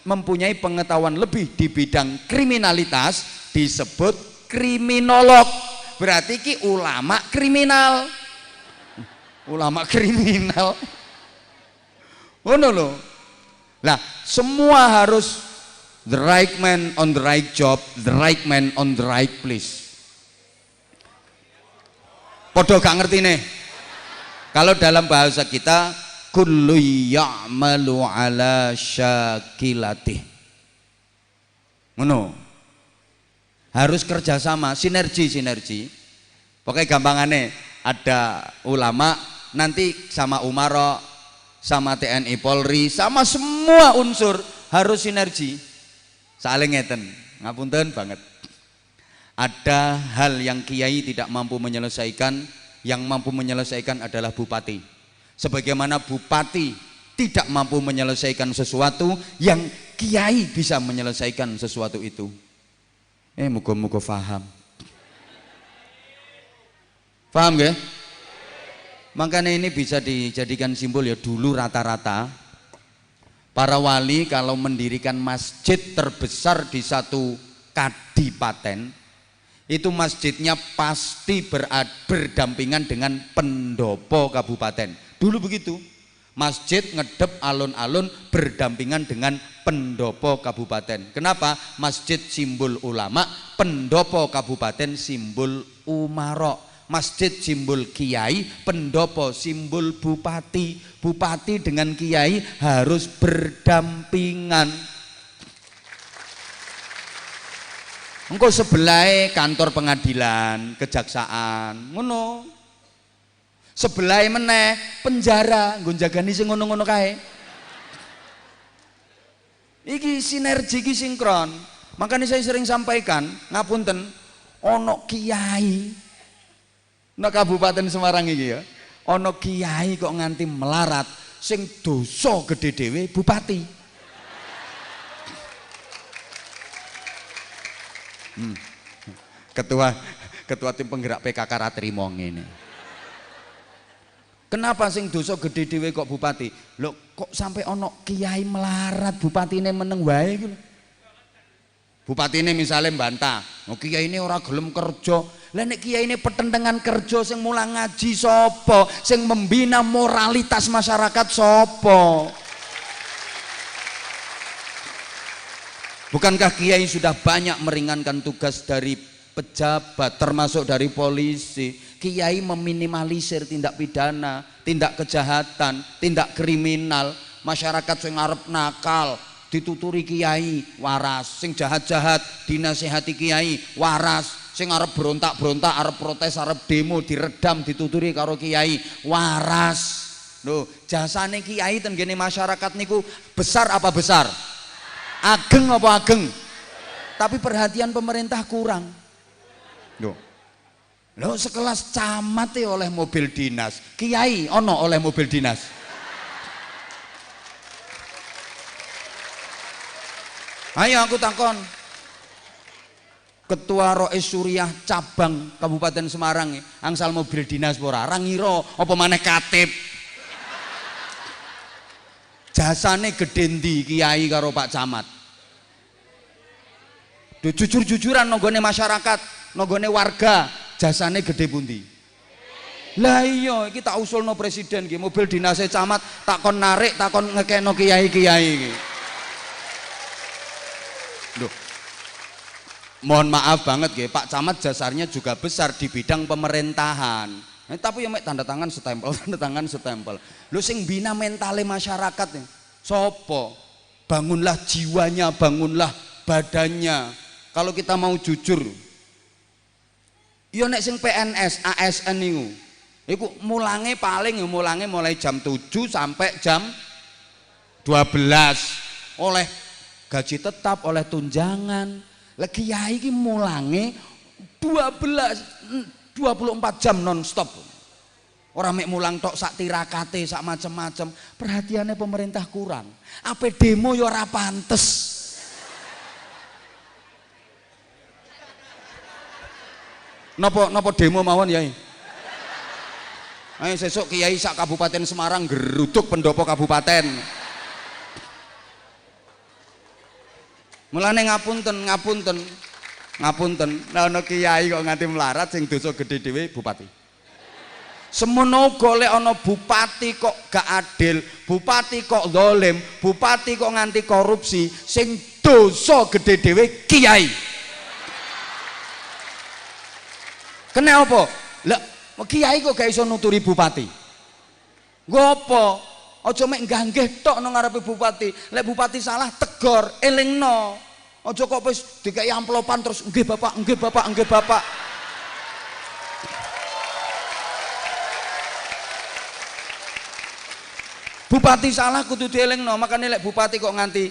mempunyai pengetahuan lebih di bidang kriminalitas disebut kriminolog. Berarti ki ulama kriminal. Ulama kriminal. Oh no loh. Nah, semua harus the right man on the right job, the right man on the right place. Podo gak ngerti nih. Kalau dalam bahasa kita, kullu ya'malu ala syakilatih. Ngono. Harus kerjasama, sinergi. Pokoknya gampangannya, ada ulama, nanti sama umaro, sama TNI Polri, sama semua unsur harus sinergi, saling ngeten. Ngapunten banget. Ada hal yang kiai tidak mampu menyelesaikan, yang mampu menyelesaikan adalah bupati. Sebagaimana bupati tidak mampu menyelesaikan sesuatu, yang kiai bisa menyelesaikan sesuatu itu. Muga-muga paham. Paham gak? Makanya ini bisa dijadikan simbol ya. Dulu rata-rata para wali kalau mendirikan masjid terbesar di satu kadipaten, itu masjidnya pasti berdampingan dengan pendopo kabupaten. Dulu begitu, masjid ngedep alun-alun berdampingan dengan pendopo kabupaten. Kenapa? Masjid simbol ulama, pendopo kabupaten simbol umaro. Masjid simbol kiai, pendopo simbol bupati. Bupati dengan kiai harus berdampingan. Engko sebelah kantor pengadilan, kejaksaan, ngono. Sebelah meneh penjara, nggo jagani sing ngono-ngono kae. Iki sinergi, iki sinkron. Makanya saya sering sampaikan, ngapunten, ono kiai nah Kabupaten Semarang iki ya, ono kiai kok nganti melarat, sing dosa gede dhewe bupati. Ketua tim penggerak PKK ra trimo ngene. Kenapa sing dosa gede dhewe kok bupati? Lho kok sampai ono kiai melarat bupatine meneng wae iku lho. Bupatine misalnya mbantah, oh kiai ini ora gelem kerja. Lah nek kiai ini pertentangan kerja, sing mulang ngaji sapa? Sing membina moralitas masyarakat sapa? Bukankah kiai sudah banyak meringankan tugas dari pejabat termasuk dari polisi? Kiai meminimalisir tindak pidana, tindak kejahatan, tindak kriminal. Masyarakat sing arep nakal dituturi kiai waras, sing jahat-jahat dinasihati kiai waras, sing arep berontak-berontak, arep protes, arep demo diredam dituturi karo kiai waras. Loh, jasane kiai ten gene masyarakat niku besar apa besar? Ageng apa ageng? Tapi perhatian pemerintah kurang. Loh, sekelas camat oleh mobil dinas, kiai ono oleh mobil dinas. Ayo aku takon, Ketua Rois Suriah cabang Kabupaten Semarang angsal mobil dinas ora? Ra ngira apa maneh katib. Jasane gedhe ndi kiai karo Pak Camat? Jujur-jujuran nonggone masyarakat, nonggone warga, jasane gedhe pundi? Lah iya iki tak usulno presiden iki mobil dinase camat takon narik, takon ngekeno kiai-kiai iki. Loh. Mohon maaf banget nggih, Pak Camat jasarnya juga besar di bidang pemerintahan. Tapi ya mek tanda tangan setempel, tanda tangan setempel. Lho sing bina mentale masyarakat nih. Sopo? Bangunlah jiwanya, bangunlah badannya. Kalau kita mau jujur, yo nek sing PNS, ASN niku, iku mulange paling ya mulange mulai jam 7 sampai jam 12. Oleh gaji tetap, oleh tunjangan. Lah kiai iki mulange 24 jam non-stop. Orang mek mulang tok sak tirakate, sak macem-macem. Perhatiannya pemerintah kurang. Apa demo yo ora pantes. Napa demo mawon yai? Ayo sesuk kiai sak Kabupaten Semarang geruduk pendopo kabupaten. Mulane ngapunten. Lah ana kiai kok nganti melarat sing dosa gedhe dhewe bupati. Semono golek ana bupati kok gak adil, bupati kok zalim, bupati kok nganti korupsi, sing dosa gedhe dhewe kiai. Kenapa? Lah kiai kok gak iso nuturi bupati. Nggo apa? Aja mek nggih tok nang ngarepe bupati. Lek bupati salah tegor, elingno. Aja kok wis dikai amplopan terus nggih Bapak, nggih Bapak, nggih Bapak. Bupati salah kudu dielingno, makane lek bupati kok nganti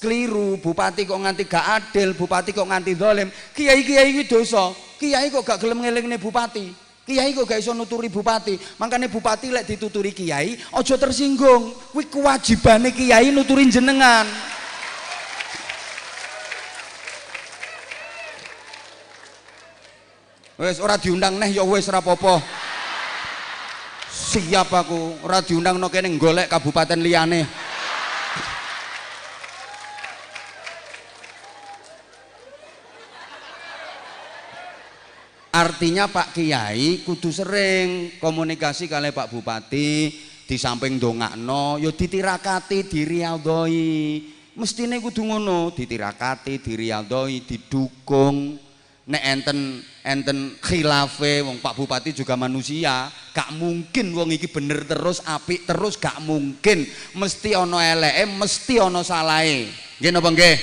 keliru, bupati kok nganti gak adil, bupati kok nganti zalim, kiai-kiai iki dosa. Kiai kok gak gelem ngelingne bupati. Kiai kok gak iso nuturi bupati. Makanya bupati lek dituturi kiai aja tersinggung. Kuwi kewajibane kiai nuturi jenengan. Wes ora diundang neh ya wis ora apa-apa. Siap aku, ora diundang no kene golek kabupaten liyane. Artinya Pak Kiai kudu sering komunikasi kali Pak Bupati, di samping dongakno ya ditirakati, diriadhoi. Mestine kudu ngono, ditirakati, diriadhoi, didukung. Nek enten khilafe wong Pak Bupati juga manusia, gak mungkin wong iki bener terus, apik terus, gak mungkin. Mesti ana eleke, mesti ana salahe. Nggih napa nggih?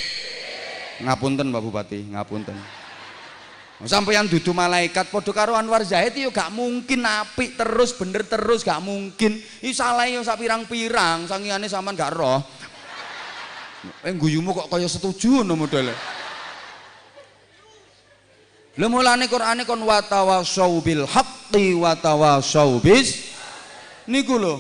Ngapunten Pak Bupati, ngapunten. Sampeyan dudu malaikat padha karo Anwar Zahid yo gak mungkin apik terus, bener terus, gak mungkin. Iki salahe yo sak pirang-pirang, sangiyane sampean gak roh. Guyumu kok kaya setuju ngono modele. Lha mulane Qur'ane kon watawasau bil haqqi watawasau bis niku lho.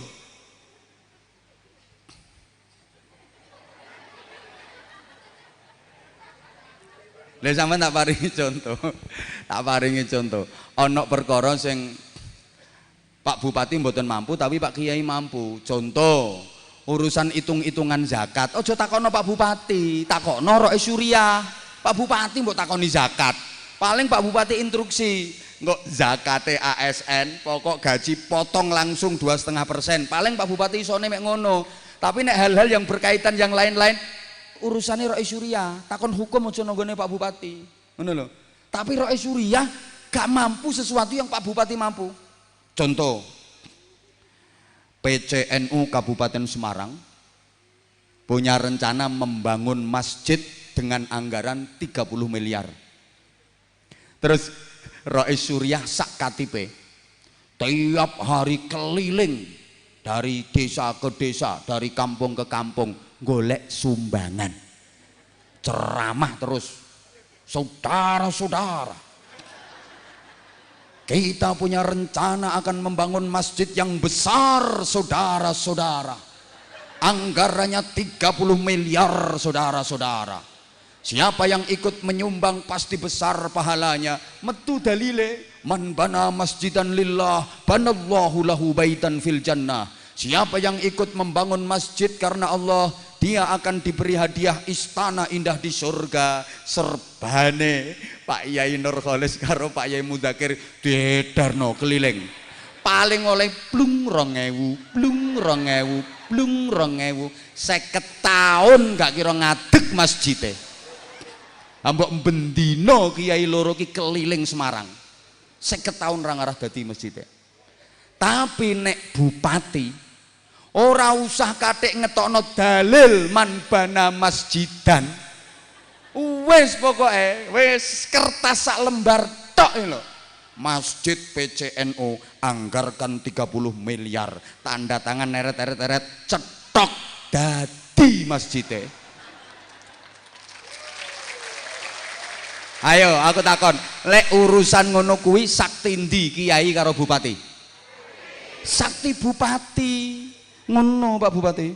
Lha sampean tak paringi contoh. Tak paringi contoh. Ana perkara sing Pak Bupati mboten mampu tapi Pak Kiai mampu. Contoh, urusan hitung-hitungan zakat. Aja takono Pak Bupati, takono Rois Suriah. Pak Bupati mbok takoni zakat. Paling Pak Bupati instruksi, kok zakate ASN, pokok gaji potong langsung 2,5%. Paling Pak Bupati isone mek ngono. Tapi nek hal-hal yang berkaitan yang lain-lain, urusane Rois Surya, takon hukum aja nanggone Pak Bupati. Ngono lho. Tapi Rois Surya gak mampu sesuatu yang Pak Bupati mampu. Contoh, PCNU Kabupaten Semarang punya rencana membangun masjid dengan anggaran 30 miliar. Terus Rois Surya sak katipe tiap hari keliling dari desa ke desa, dari kampung ke kampung golek sumbangan. Ceramah terus. Saudara-saudara, kita punya rencana akan membangun masjid yang besar, saudara-saudara. Anggarannya 30 miliar, saudara-saudara. Siapa yang ikut menyumbang pasti besar pahalanya. Metu dalile, man bana masjidan lillah, banallahu lahu baitan fil jannah. Siapa yang ikut membangun masjid karena Allah, dia akan diberi hadiah istana indah di surga. Serbane Pak Yai Nurholis karo Pak Yai Mudakir diedarno keliling. Paling oleh plung 2000, plung 2000, plung 2000. 50 tahun gak kira ngadeg masjidnya. Ambok bendino kiai loro ki keliling Semarang. 50 tahun ra ngarah dadi masjidnya. Tapi nek bupati ora usah katik ngetokno dalil man bana masjidan. Wis pokoke wis kertas sak lembar tok lho. Masjid PCNU anggarkan 30 miliar. Tanda tangan neret cetok dadi masjidnya. Ayo aku takon, lek urusan ngono kuwi sakti ndi kiai karo bupati? Sakti bupati. Ngono Pak Bupati.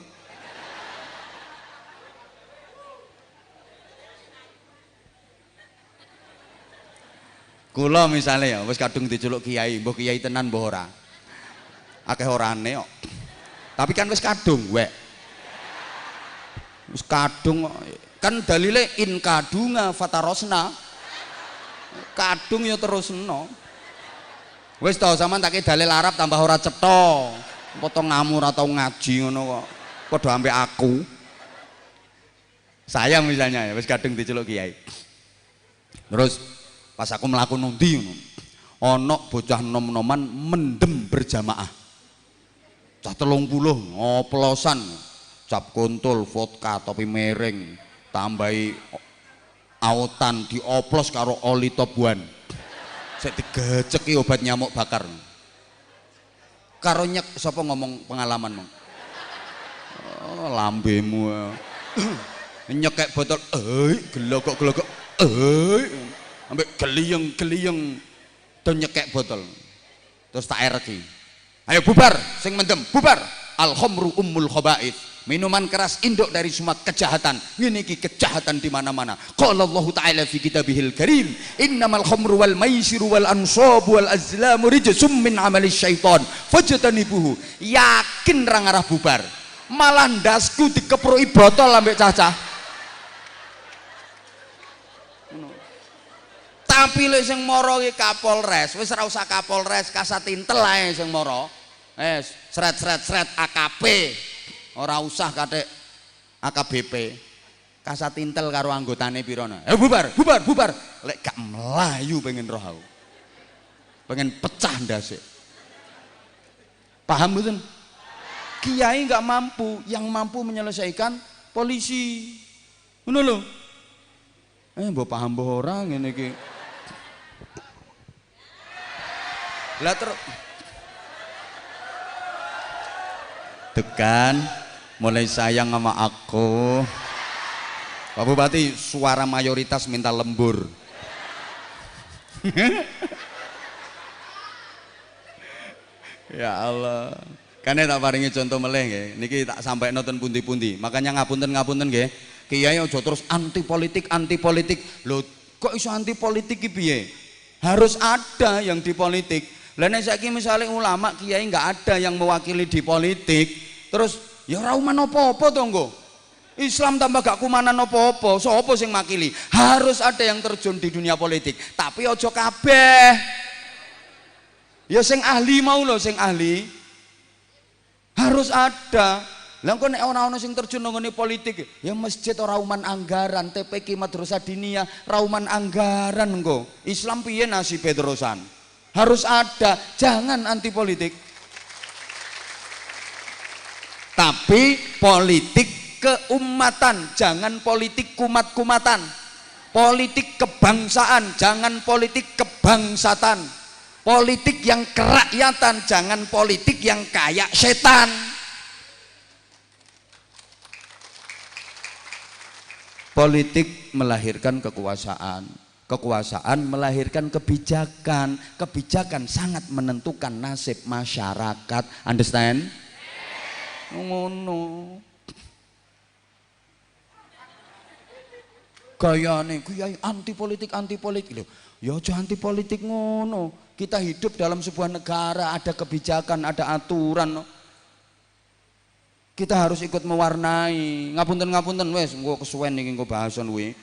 Kula misalnya ya wis kadung diceluk kiai, mbah kiai tenan mbah ora. Akeh orane kok. Tapi kan wis kadung wek. Wis kadung kan dalile in kadunga fatarosna. Kadung ya terusno. Wis to sampean tak dalil Arab tambah ora cetha. Potong ngamur atau ngaji ngono kok. Padha ambek aku. Saya misalnya ya wis kadung diceluk kiai. Terus pas aku mlaku nundi ngono. Ana bocah nom-noman mendem berjamaah. Cah 30 ngoplosan. Cap kuntul, vodka, topi mereng, tambahi autan dioplos karo oli tobuan. Sik digeceki obat nyamuk bakar. Karo nyek sapa ngomong pengalaman mong. Oh, lambemu. Nyekek botol, gelogok, ambek geliyeng to nyekek botol. Terus tak ereki. Ayo bubar, sing mendem, bubar. Al khamru ummul khaba'ith. Minuman keras induk dari semua kejahatan. Ini kejahatan di mana-mana. Qala Allah Ta'ala fi kitabihil karim, innamal khamru wal maisiru wal ansabu wal azlamu rijsum min amali syaitan fajtanibuhu. Yakin ra ngarah bubar. Malah ndasku dikeproki botol ambek cacah. Tapi lek sing mara ki Kapolres, wis ora usah Kapolres, Kasatintel ae sing mara. Sret AKP. Ora usah katik AKBP. Kasatintel karo anggotane pirana. Bubar. Lek gak melayu pengen roh aku. Pengen pecah ndase. Paham mboten? Kiai gak mampu, yang mampu menyelesaikan polisi. Ngono lho. Mbok paham mbok ora ngene iki. Lah terus tekan mulai sayang sama aku. Pak Bupati, suara mayoritas minta lembur. Ya Allah, kan tak paringi contoh meleh nggih. Niki tak sampai nonton pundi-pundi. Makanya ngapunten nggih. Kiai aja terus anti politik. Loh, kok iso anti politik ki piye? Harus ada yang di politik. Lah nek saiki misale ulama kiai enggak ada yang mewakili di politik, terus ya ora uman apa-apa to nggo. Islam tambah gak kumanan apa-apa, sapa sing makili? Harus ada yang terjun di dunia politik, tapi ojo kabeh. Ya sing ahli mau lho, sing ahli. Harus ada. Lah kok nek ora ana sing terjun nang politik, ya masjid ora uman anggaran, TPQ Madrasah Diniyah ra uman anggaran engko. Islam piye nasibe terusan? Harus ada, jangan anti politik. Tapi politik keumatan, jangan politik kumat-kumatan. Politik kebangsaan, jangan politik kebangsatan. Politik yang kerakyatan, jangan politik yang kayak setan. Politik melahirkan kekuasaan, kekuasaan melahirkan kebijakan, kebijakan sangat menentukan nasib masyarakat. Understand? Ngono. Gayane kiai anti politik lho. Ya aja anti politik ngono. Kita hidup dalam sebuah negara, ada kebijakan, ada aturan. Kita harus ikut mewarnai. Ngapunten wes, engko kesuwen iki engko bahasan kuwi.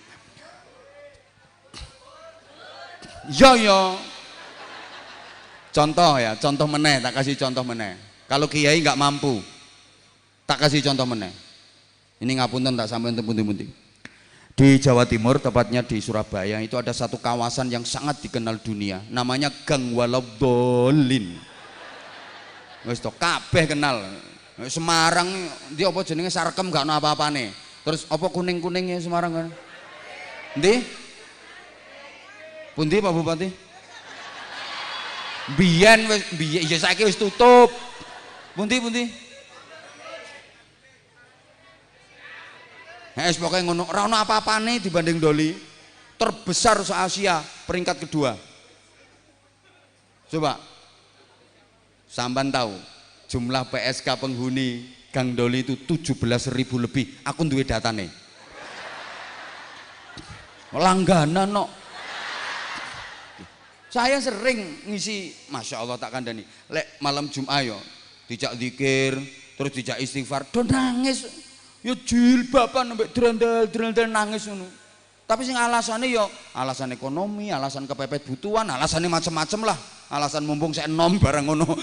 Ya. Contoh ya, contoh meneh, tak kasih contoh meneh. Kalau kiai nggak mampu, tak kasih contoh meneh. Ini ngapunten tak sampeyan pundi-pundi. Di Jawa Timur, tepatnya di Surabaya, itu ada satu kawasan yang sangat dikenal dunia, namanya Gang Walauddolin. Wes to kabeh kenal. Semarang dia apa jenenge Sarkem gak ono apa-apane. Terus apa kuning-kuningnya Semarang kan? Ndi? Pundi Pak Bupati? Biyen wis ya saiki wis tutup. Pundi? Pokoknya ngono, ora ono apa-apane dibanding Doli. Terbesar se-Asia, peringkat kedua. Coba. Sampean tahu jumlah PSK penghuni Gang Doli itu 17.000 lebih. Aku duwe datane. Langganan no. Saya sering ngisi, Masya Allah tak kandani. Lek malam Jumat yo, dijak zikir, terus dijak istighfar, do nangis. Yo jilbaban sampai drendel nangis ngono. Tapi sing alasannya yo alasan ekonomi, alasan kepepet butuhan, alasannya macam-macam lah. Alasan mumpung saya enom barang ngono.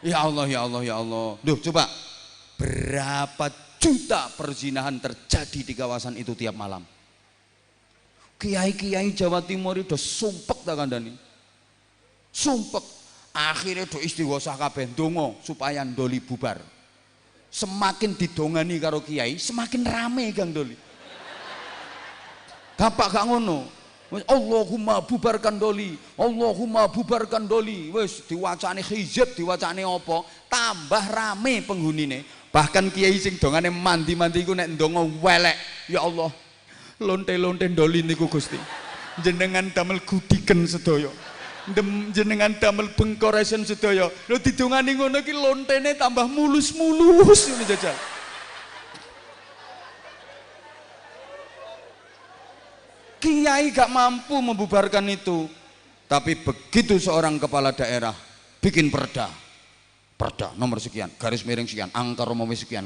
Ya Allah. Duh, coba berapa juta perzinahan terjadi di kawasan itu tiap malam. Kiai-kiai Jawa Timur itu sumpek tak kandani. Sumpek. Akhirnya do istighosah kabeh ndonga supaya Doli bubar. Semakin didongani karo kiai, semakin rame Gang Doli. Bapak gak ngono. Allahumma bubarkan Doli, Allahumma bubarkan Doli. Wes diwacane hizib, diwacane apa, tambah rame penghunine. Bahkan kiai sing dongane mandi-mandi iku nek ndonga welek, ya Allah. Lonte-lonte Doli niku Gusti. Jenengan damel gudiken sedaya. Jenengan damel bengkoresen sedaya. Lho didongani ngono iki lontene tambah mulus-mulus ngono jajal. Kiai gak mampu membubarkan itu, tapi begitu seorang kepala daerah bikin perda nomor sekian, garis miring sekian, angka Romawi sekian,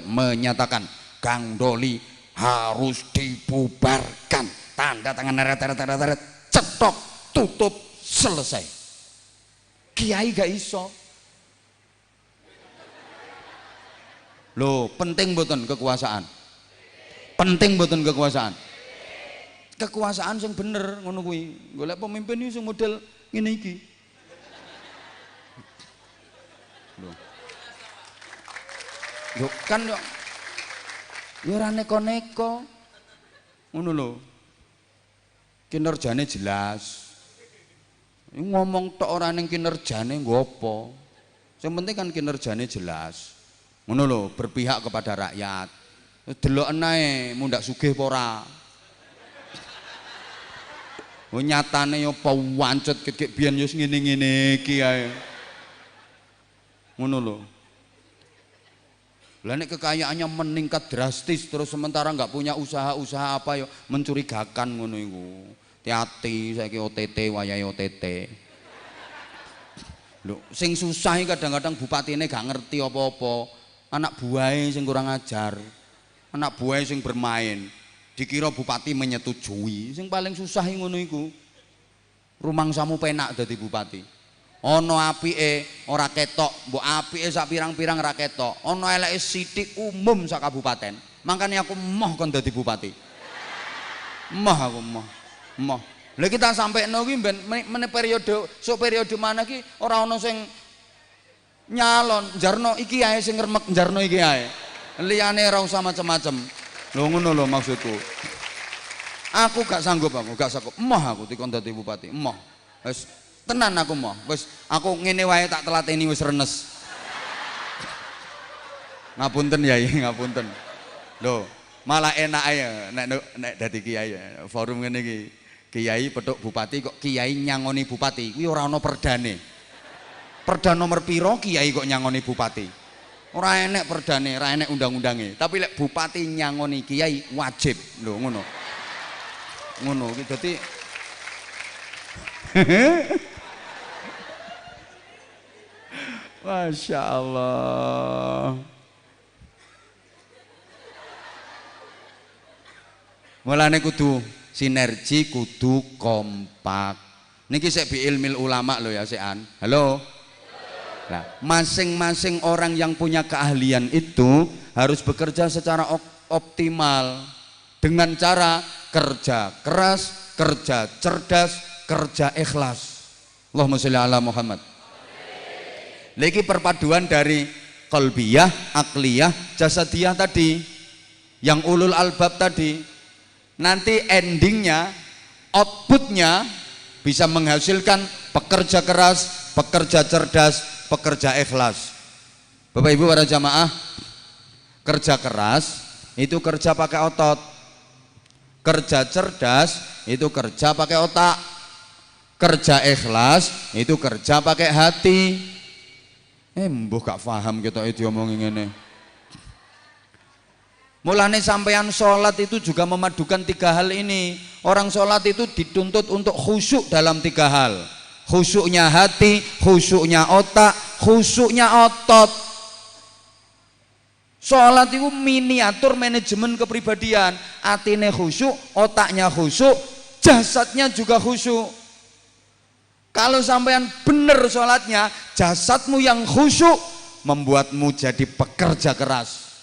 menyatakan Gang Doli harus dibubarkan, tanda tangan teret, cetok, tutup, selesai. Kiai gak iso. Loh, penting boten kekuasaan, penting boten kekuasaan. Kekuasaan sing bener ngono kuwi. Golek pemimpin iki sing model ngene iki. Lho kan yo ora neko-neko. Ngono lho. Kinerjane jelas. Ngomong tok ora ning kinerjane nggo apa. Sing penting kan kinerjane jelas. Ngono lho, berpihak kepada rakyat. Delok enae mundak sugih apa ora. Oh nyatane yo pawancet kek biyen yo ngene-ngene iki ae. Ngono lho. Lah nek kekayaannya meningkat drastis terus sementara nggak punya usaha-usaha apa yo mencurigakan ngono iku. Hati-hati saiki OTT wayahe OTT. Lho sing susah kadang-kadang bupatine gak ngerti apa-apa. Anak buahe sing kurang ajar. Anak buahe sing bermain. Dikira bupati menyetujui, sing paling susah ngono iku. Rumangsamu penak dadi bupati. Ana apike ora ketok, mbok apike sak pirang-pirang ra ketok. Ana eleke sithik umum sak kabupaten. Makane aku emoh kon dadi bupati. Emoh aku emoh. Emoh. Lha kita sampekno kuwi ben meneh periode mana ki ora ana sing nyalon, jarno iki ae sing ngremek jarno iki ae. Liyane ora usah macem-macem. Lho ngono lho maksudku. Aku gak sanggup, emoh aku dikon dadi bupati, emoh. Wis tenan aku emoh. Wis aku ngene wae tak telateni wis renes. Ngapunten Yai, ngapunten. Lho, malah enak ae nek dadi kiai. Forum ngene iki. Kiai petuk bupati kok kiai nyangoni bupati, kuwi ora ana perdane. Perda nomor piro kiai kok nyangoni bupati? Ora enek perdane, ora enek undang-undange. Tapi lek bupati nyangoni kiai wajib. Lho ngono. Ngono iki dadi Masya Allah. Mulane kudu sinergi, kudu kompak. Niki sik bi ilmil ulama lho ya sekan. Halo. Nah, masing-masing orang yang punya keahlian itu harus bekerja secara optimal dengan cara kerja keras, kerja cerdas, kerja ikhlas. Allahumma sholli ala Muhammad. Lagi perpaduan dari qalbiyah, akliyah, jasadiyah tadi, yang ulul albab tadi, nanti endingnya, outputnya bisa menghasilkan pekerja keras, pekerja cerdas, pekerja ikhlas. Bapak Ibu para jamaah, kerja keras itu kerja pakai otot, kerja cerdas itu kerja pakai otak, kerja ikhlas itu kerja pakai hati. Mbuh gak paham kita itu omongin ngene. Mulane sampean sholat itu juga memadukan tiga hal ini. Orang sholat itu dituntut untuk khusyuk dalam tiga hal. Khusyuknya hati, khusyuknya otak, khusyuknya otot. Sholat itu miniatur manajemen kepribadian. Atine khusyuk, otaknya khusyuk, jasadnya juga khusyuk. Kalau sampean bener sholatnya, jasadmu yang khusyuk membuatmu jadi pekerja keras.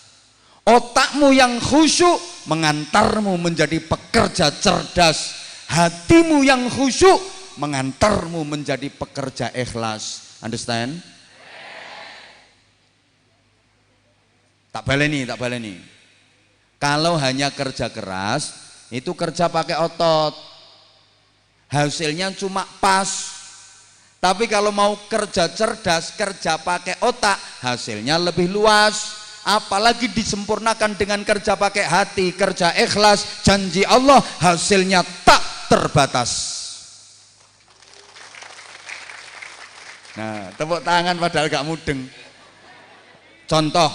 Otakmu yang khusyuk mengantarmu menjadi pekerja cerdas. Hatimu yang khusyuk mengantarmu menjadi pekerja ikhlas. Understand? Tak baleni. Kalau hanya kerja keras, itu kerja pakai otot. Hasilnya cuma pas. Tapi kalau mau kerja cerdas, kerja pakai otak, hasilnya lebih luas. Apalagi disempurnakan dengan kerja pakai hati, kerja ikhlas, janji Allah, hasilnya tak terbatas. Nah, tepuk tangan padahal gak mudeng. Contoh,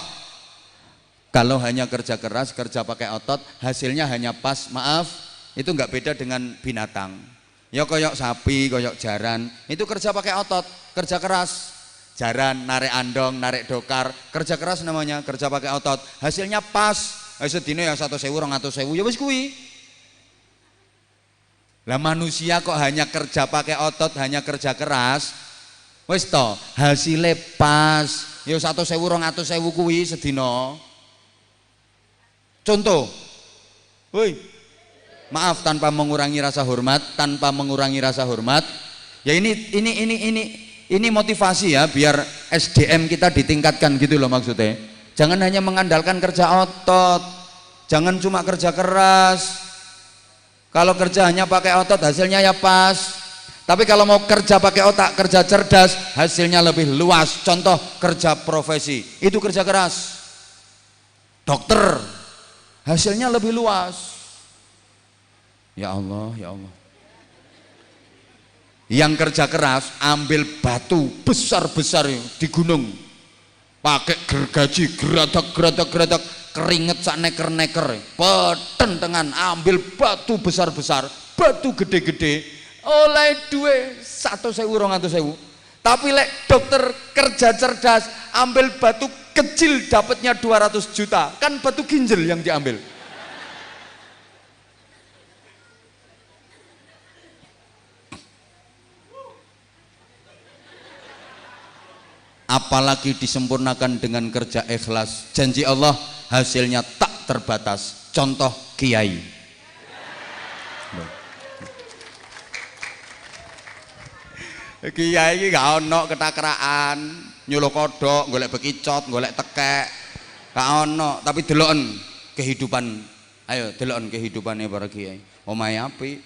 kalau hanya kerja keras, kerja pakai otot, hasilnya hanya pas, maaf, itu nggak beda dengan binatang. Ya koyok sapi, koyok jaran, itu kerja pakai otot, kerja keras. Jaran, narik andong, narik dokar, kerja keras namanya, kerja pakai otot. Hasilnya pas, sedina ya 1.000, 200.000, ya wis kuwi. Lah manusia kok hanya kerja pakai otot, hanya kerja keras, wis to, hasilnya pas, ya 1.000, 200.000 kuwi sedina. Contoh, woi. Maaf tanpa mengurangi rasa hormat, ya ini motivasi ya, biar SDM kita ditingkatkan gitu loh maksudnya. Jangan hanya mengandalkan kerja otot, jangan cuma kerja keras. Kalau kerja hanya pakai otot hasilnya ya pas. Tapi kalau mau kerja pakai otak, kerja cerdas, hasilnya lebih luas. Contoh kerja profesi, itu kerja keras. Dokter, hasilnya lebih luas. Ya Allah, ya Allah. Yang kerja keras ambil batu besar-besar di gunung, pakai gergaji, geradak, keringet sak neker-neker, petentengan, ambil batu besar-besar, batu gede-gede, oleh duit 1.000, 200.000. Tapi lek dokter kerja cerdas, ambil batu kecil dapatnya 200 juta, kan batu ginjal yang diambil. apalagi disempurnakan dengan kerja ikhlas. Janji Allah hasilnya tak terbatas. Contoh kiai. Kiai iki gak ono ketakraan, nyuluh kodhok, golek bekicot, golek tekek. Gak ono, tapi deloken kehidupan. Ayo deloken kehidupane para kiai. Omahe apik.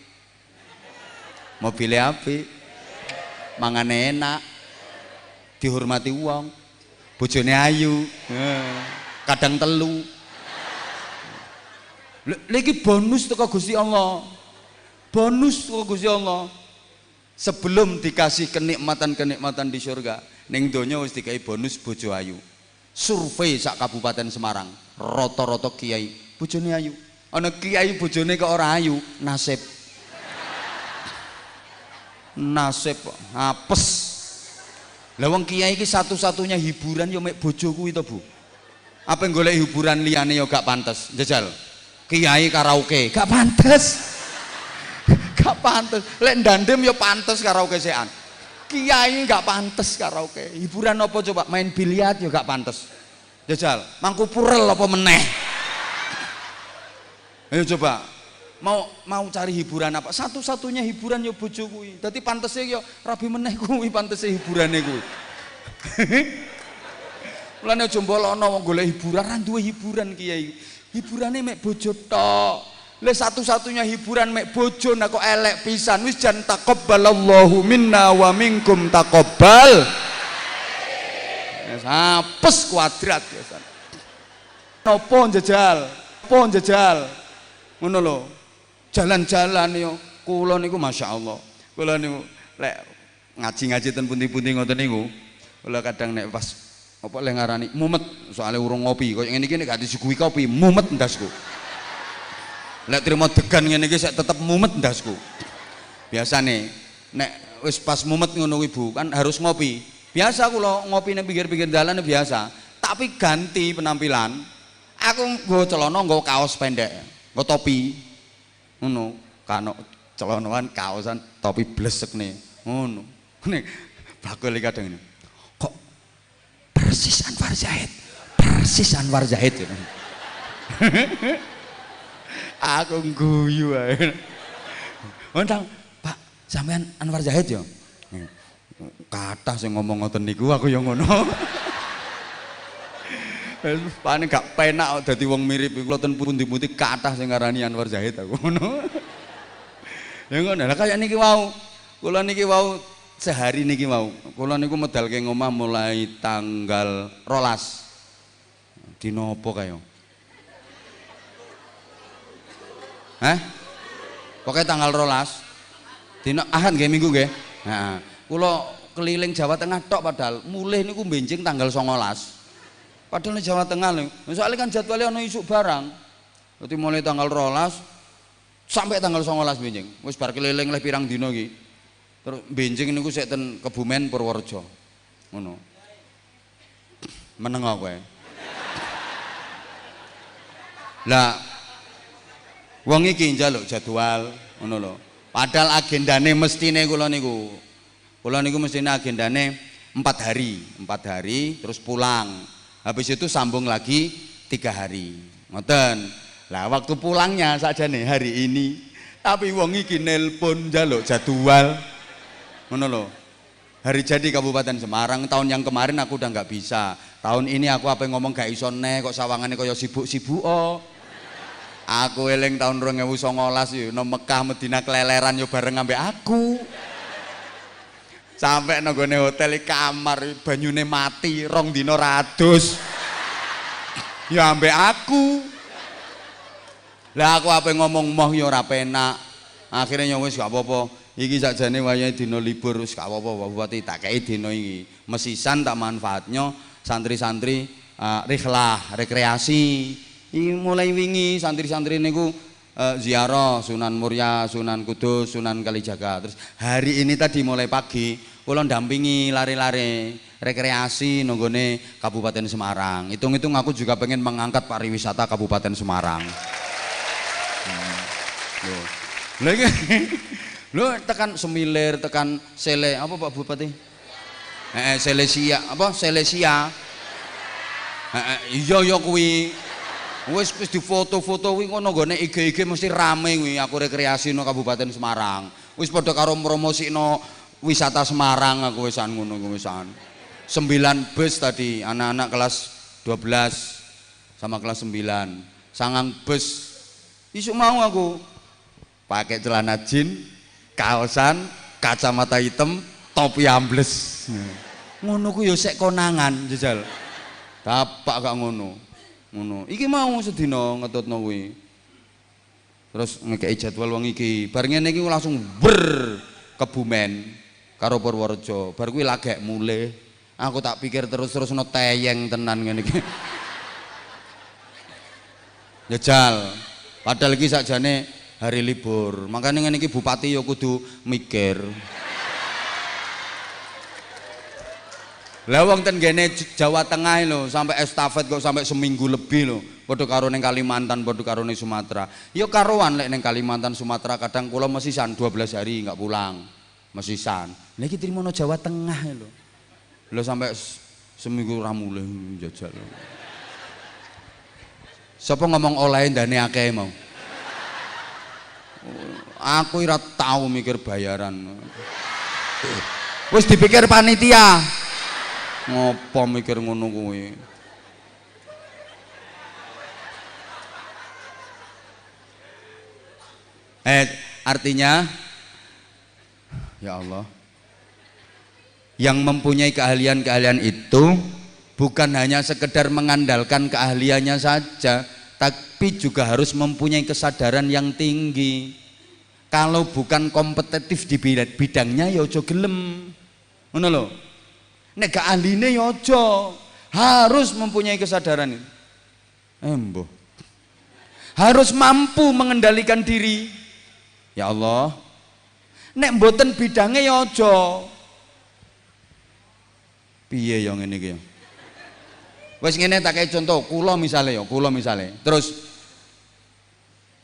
Mobile apik. Mangane enak. Dihormati wong. Bojone ayu. Kadang telu. Lagi bonus teko Gusti Allah. Bonus teko Gusti Allah. Sebelum dikasih kenikmatan-kenikmatan di surga, ning donya wis dikai bonus bojo ayu. Survei sak Kabupaten Semarang, rata-rata kiai bojone ayu. Ana kiai bojone kok ora ayu, nasib. Nasib apes. Lah wong kiai iki satu-satunya hiburan ya mek bojo kuwi to, Bu. Apa golek hiburan liyane ya gak pantes. Jajal. Kiai karaoke, gak pantes. Gak pantes. Lek ndandem ya pantes karaoke sean. Kiai gak pantes karaoke. Hiburan apa coba? Main biliar ya gak pantes. Jajal, mangku purel apa meneh? Ayo coba. Mau cari hiburan apa? Satu-satunya hiburan ya bojo kuwi. Dadi pantese ya rabi meneh kuwi pantese hiburane kuwi. Mulane aja mbolono wong golek hiburan, ra duwe hiburan kiai. Hiburane mek bojo tok. Le satu-satunya hiburan mek bojo nak kok elek pisan. Wis jan taqabbalallahu minna wa minkum taqabbal. Wis apes kuadrat ya. Nopo njejal? Apa njejal? Ngono lho. Jalan-jalan yo kula niku masyaallah. Kula niku lek ngaji-ngaji ten pundi-pundi ngoten niku. Kula kadang nek pas apa le ngarani mumet soalnya urung ngopi. Kaya ngene iki nek gak disuguhi kopi mumet ndasku. Lek trimo degan ngene iki sik tetep mumet ndasku. Biasane nek wis pas mumet ngono kuwi Bu, kan harus ngopi. Biasa kula ngopi nang pinggir-pinggir dalan biasa, tapi ganti penampilan. Aku nggo celana, nggo kaos pendek, nggo topi. Ngono, kano celanaan, kaosan, topi blesek nih. Ngono. Nek bakul iki kadang ini. Kok persis Anwar Zahid. Persis Anwar Zahid. Aku guyu ae. Ontang, Pak, sampean Anwar Zahid ya? Kathah sing ngomong ngoten niku aku ya ngono. Pane gak penak dadi wong mirip iku ten pundi-pundi kathah sing ngarani Anwar Zahid aku ngono. Ya ngono. Lah kaya niki wau. Kula niki wau sehari niki wau. Kula niku medalke ngomah mulai tanggal 12. Dina apa kaya? Hah? Pokoknya tanggal 12 dina Ahad nggih minggu nggih. Heeh. Kula keliling Jawa Tengah tok padahal mulih niku benjing tanggal 19. Padahal di Jawa Tengah lho. Soalnya kan jadwalnya ana isuk barang. Dadi mulai tanggal 12 sampai tanggal 19 benjing. Wis bar keliling leh pirang dina iki. Terus benjing niku sik ten Kebumen Purworejo. Ngono. Meneng kowe. Lah wong iki njaluk jadwal ngono lho. Padahal agendane mestine kula niku. Kula niku mestine agendane 4 hari terus pulang. Habis itu sambung lagi 3 hari. Ngoten. Lah waktu pulangnya sakjane hari ini. Tapi wong iki nelpon njaluk jadwal. Ngono lho. Hari jadi Kabupaten Semarang tahun yang kemarin aku udah nggak bisa. Tahun ini aku apa yang ngomong gak iso neh kok sawangane kaya sibuk-sibuk oh. Aku eling tahun 2019 yo nang Mekah Medina keleleran yo bareng ambek aku. Sampai nang gone hotel kamar banyune mati, 2 dina radus. Ya ambek aku. Lah aku apa ngomong moh yo ora penak. Akhirnya wis gak apa-apa. Iki sakjane wayahe dina libur wis gak apa-apa Bupati tak kei dina iki. Mesisan tak manfaatnya santri-santri rihlah, rekreasi. Iki mulai wingi santri-santri niku ziarah Sunan Muria, Sunan Kudus, Sunan Kalijaga. Terus hari ini tadi mulai pagi kula ndampingi lari-lari rekreasi nonggone Kabupaten Semarang. Hitung-hitung aku juga pengen mengangkat pariwisata Kabupaten Semarang. Lho iki lho tekan Semilir, tekan Sele apa Pak Bupati? Selesia apa Selesia. Iya ya kuwi. Wis difoto-foto kuwi ngono nggone IG mesti rame kuwi aku rekreasi no Kabupaten Semarang. Wis padha karo promosikno wisata Semarang aku wisan ngono kuwi wisan. 9 bus tadi anak-anak kelas 12 sama kelas 9. Sangang bus. Isuk mau aku pakai celana jin, kaosan, kacamata hitam, topi ambles. Ngono ku ya sek konangan jajal. Tapak gak ngono. Ngono. Iki mau sedina ngetutno kuwi. Terus ngekeki jadwal wong iki. Bar ngene iki langsung ber Kebumen karo Purworejo. Bar kuwi lagek mulih. Aku tak pikir terus-terusno teyeng tenan ngene iki. Jajal. Padahal iki sakjane hari libur. Makanya ngene iki bupati ya kudu mikir. Lah wong ten gene Jawa Tengah lho sampai estafet kok sampai seminggu lebih lho. Padha karo ning Kalimantan, padha karo ning Sumatera. Ya karuan lek ning Kalimantan Sumatera kadang kula mesisan 12 hari enggak pulang. Mesisan. Lah iki trimono Jawa Tengah lho. Lho sampai seminggu ra mulih jajal. Sapa ngomong oleh ndane akeh mau? Aku ora tau mikir bayaran. Wis dipikir panitia. Ngopo mikir ngono kuwi? Artinya ya Allah, yang mempunyai keahlian-keahlian itu bukan hanya sekedar mengandalkan keahliannya saja, tapi juga harus mempunyai kesadaran yang tinggi. Kalau bukan kompetitif di bidangnya ya aja gelem. Ngono lho. Nek gak ahline ya aja, harus mempunyai kesadaran itu. Embo. Harus mampu mengendalikan diri. Ya Allah. Nek mboten bidangnya ya aja. Piye ya ngene iki ya? Wis ngene tak kei contoh, kula misale. Terus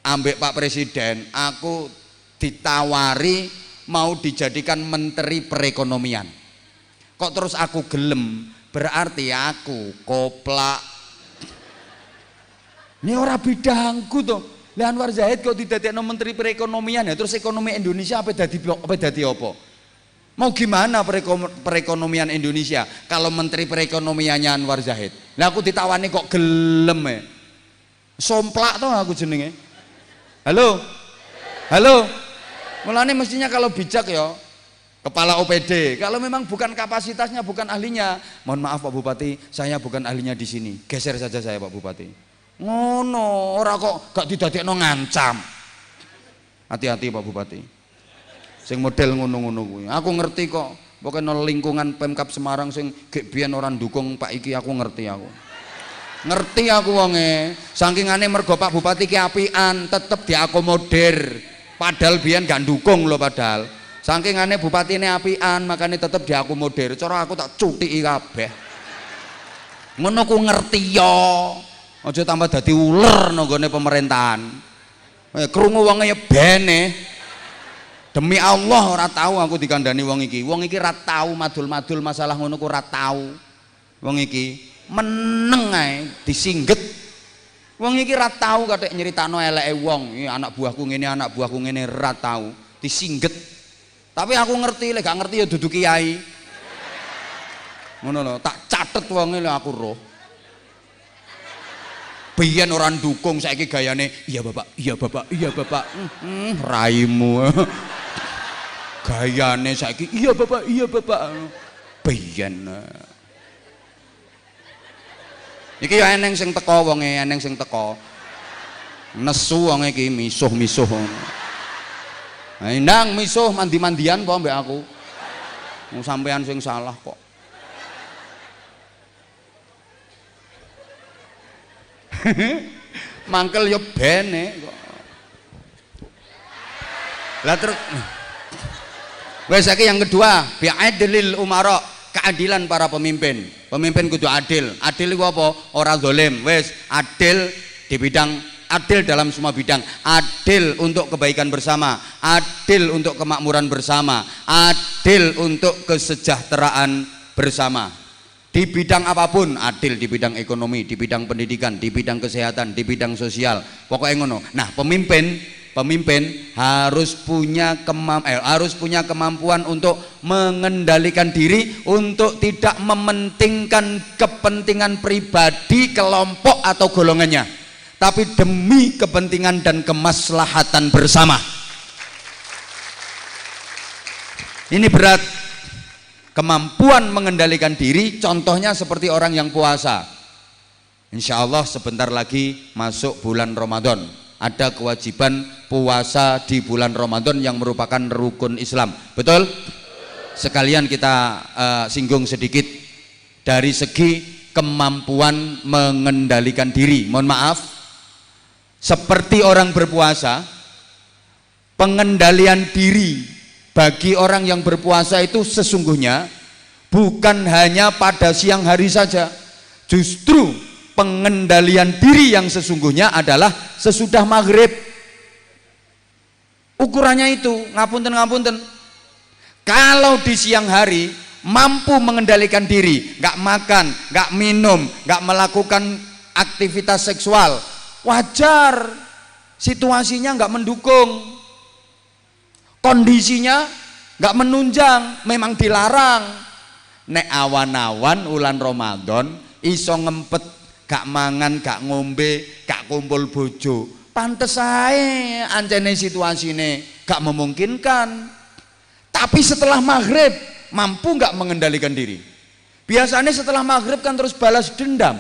ambek Pak Presiden, aku ditawari mau dijadikan Menteri Perekonomian. Kok terus aku gelem, berarti aku koplak. Ini ora bidangku toh. Lah Anwar Zahid kok didadekno Menteri Perekonomian ya, terus ekonomi Indonesia apa dadi apa? Mau gimana perekonomian Indonesia kalau Menteri Perekonomiannya Anwar Zahid? Lah aku ditawani kok gelem ya. Somplak toh aku jenenge. Halo. Mulane mestinya kalau bijak ya Kepala OPD, kalau memang bukan kapasitasnya, bukan ahlinya, mohon maaf Pak Bupati, saya bukan ahlinya di sini, geser saja saya Pak Bupati. Ngono, ora kok gak didadekno ngancam. Hati-hati Pak Bupati. Sing model ngono-ngono kuwi. Aku ngerti kok, pokoknya lingkungan Pemkab Semarang sing gek biyen ora ndukung Pak iki aku ngerti aku. Ngerti aku wonge, sangkingane mergo Pak Bupati ki apian, tetep diakomodir. Padahal biyen gak ndukung lho padahal. Sangkingane bupatine apian, makanya tetep diakomodir. Cara aku tak cutiki kabeh. Ngono ku ngerti ya. Aja tambah dadi uler nang gone pemerintahan. Krungu wonge ya bene. Demi Allah ora tahu aku dikandani wong iki. Wong iki ora tahu madul-madul masalah ngono ku ora tahu. Wong iki meneng ae disingget. Wong iki ora tahu kathek nyeritakno eleke wong. Anak buahku ngene ora tahu. Disingget. Tapi aku ngerti, lek gak ngerti ya dudu kiai. Ngono lho, tak catet wonge lho aku roh. Biyen ora ndukung, saiki gayane iya Bapak. Raimu. Gayane saiki iya Bapak. Biyen. Iki ya eneng sing teko wonge, Nesu wonge iki misuh-misuh. Nang misuh mandi-mandian po mbak aku. Sampean sing salah kok. Mangkel yo bene kok. Lah terus wes saiki yang kedua, bi'adlil umara, keadilan para pemimpin. Pemimpin kudu adil. Adil iku apa? Ora zalim. Wes adil di bidang adil dalam semua bidang, adil untuk kebaikan bersama, adil untuk kemakmuran bersama, adil untuk kesejahteraan bersama di bidang apapun, adil di bidang ekonomi, di bidang pendidikan, di bidang kesehatan, di bidang sosial, pokoknya ngono. Nah, pemimpin harus punya kemampuan untuk mengendalikan diri, untuk tidak mementingkan kepentingan pribadi, kelompok atau golongannya, tapi demi kepentingan dan kemaslahatan bersama. Ini berat. Kemampuan mengendalikan diri, contohnya seperti orang yang puasa. Insya Allah sebentar lagi masuk bulan Ramadan. Ada kewajiban puasa di bulan Ramadan yang merupakan rukun Islam. Betul? Sekalian kita singgung sedikit dari segi kemampuan mengendalikan diri. Mohon maaf, seperti orang berpuasa, pengendalian diri bagi orang yang berpuasa itu sesungguhnya bukan hanya pada siang hari saja. Justru pengendalian diri yang sesungguhnya adalah sesudah maghrib. Ukurannya itu, ngapunten. Kalau di siang hari mampu mengendalikan diri, nggak makan, nggak minum, nggak melakukan aktivitas seksual, wajar. Situasinya nggak mendukung, kondisinya nggak menunjang, memang dilarang. Nek awan-awan ulan Ramadan iso ngempet, gak mangan, gak ngombe, gak kumpul bojo, pantes ae ancene situasine gak memungkinkan. Tapi setelah maghrib mampu nggak mengendalikan diri? Biasanya setelah maghrib kan terus balas dendam,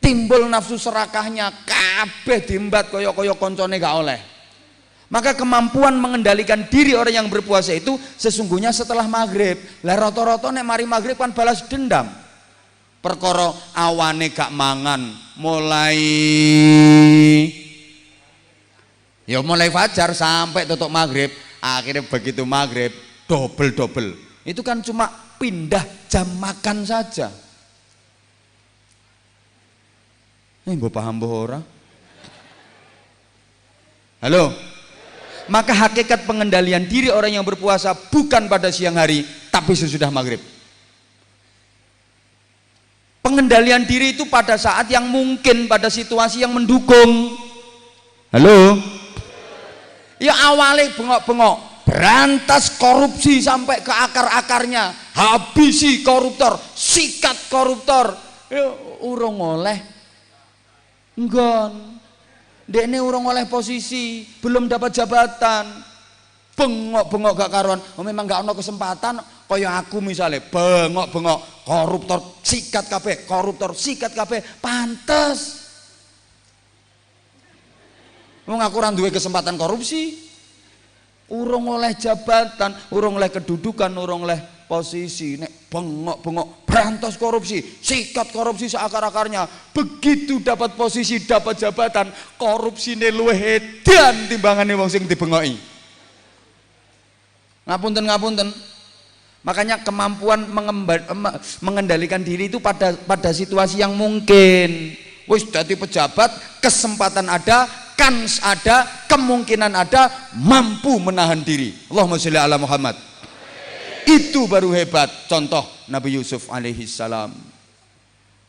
timbul nafsu serakahnya, kabeh diembat koyo-koyo koncone gak oleh. Maka kemampuan mengendalikan diri orang yang berpuasa itu sesungguhnya setelah maghrib. Lah rata-rata nek mari maghrib kan balas dendam, perkara awane gak mangan mulai fajar sampai tutup maghrib. Akhirnya begitu maghrib double. Itu kan cuma pindah jam makan saja. Mbok paham mbok ora? Halo? Maka hakikat pengendalian diri orang yang berpuasa bukan pada siang hari, tapi sesudah maghrib. Pengendalian diri itu pada saat yang mungkin, pada situasi yang mendukung. Halo? Ya awalnya bengok-bengok, berantas korupsi sampai ke akar-akarnya, habisi koruptor, sikat koruptor. Ya urung oleh nggon, dekne urung oleh posisi, belum dapat jabatan, bengok-bengok gak karuan. Oh, memang gak ono kesempatan. Kaya aku misalnya bengok-bengok, koruptor sikat kabeh, pantes. Wong aku ora duwe kesempatan korupsi, urung oleh jabatan, urung oleh kedudukan, urung oleh posisi. Nek bengok-bengok berantas korupsi, sikat korupsi seakar-akarnya. Begitu dapat posisi, dapat jabatan, korupsine luwih edan timbangane wong sing dibengoki. Ngapunten. Makanya kemampuan mengendalikan diri itu pada situasi yang mungkin. Wis dadi pejabat, kesempatan ada, kans ada, kemungkinan ada, mampu menahan diri. Allahumma sholli ala Muhammad. Itu baru hebat. Contoh Nabi Yusuf alaihi salam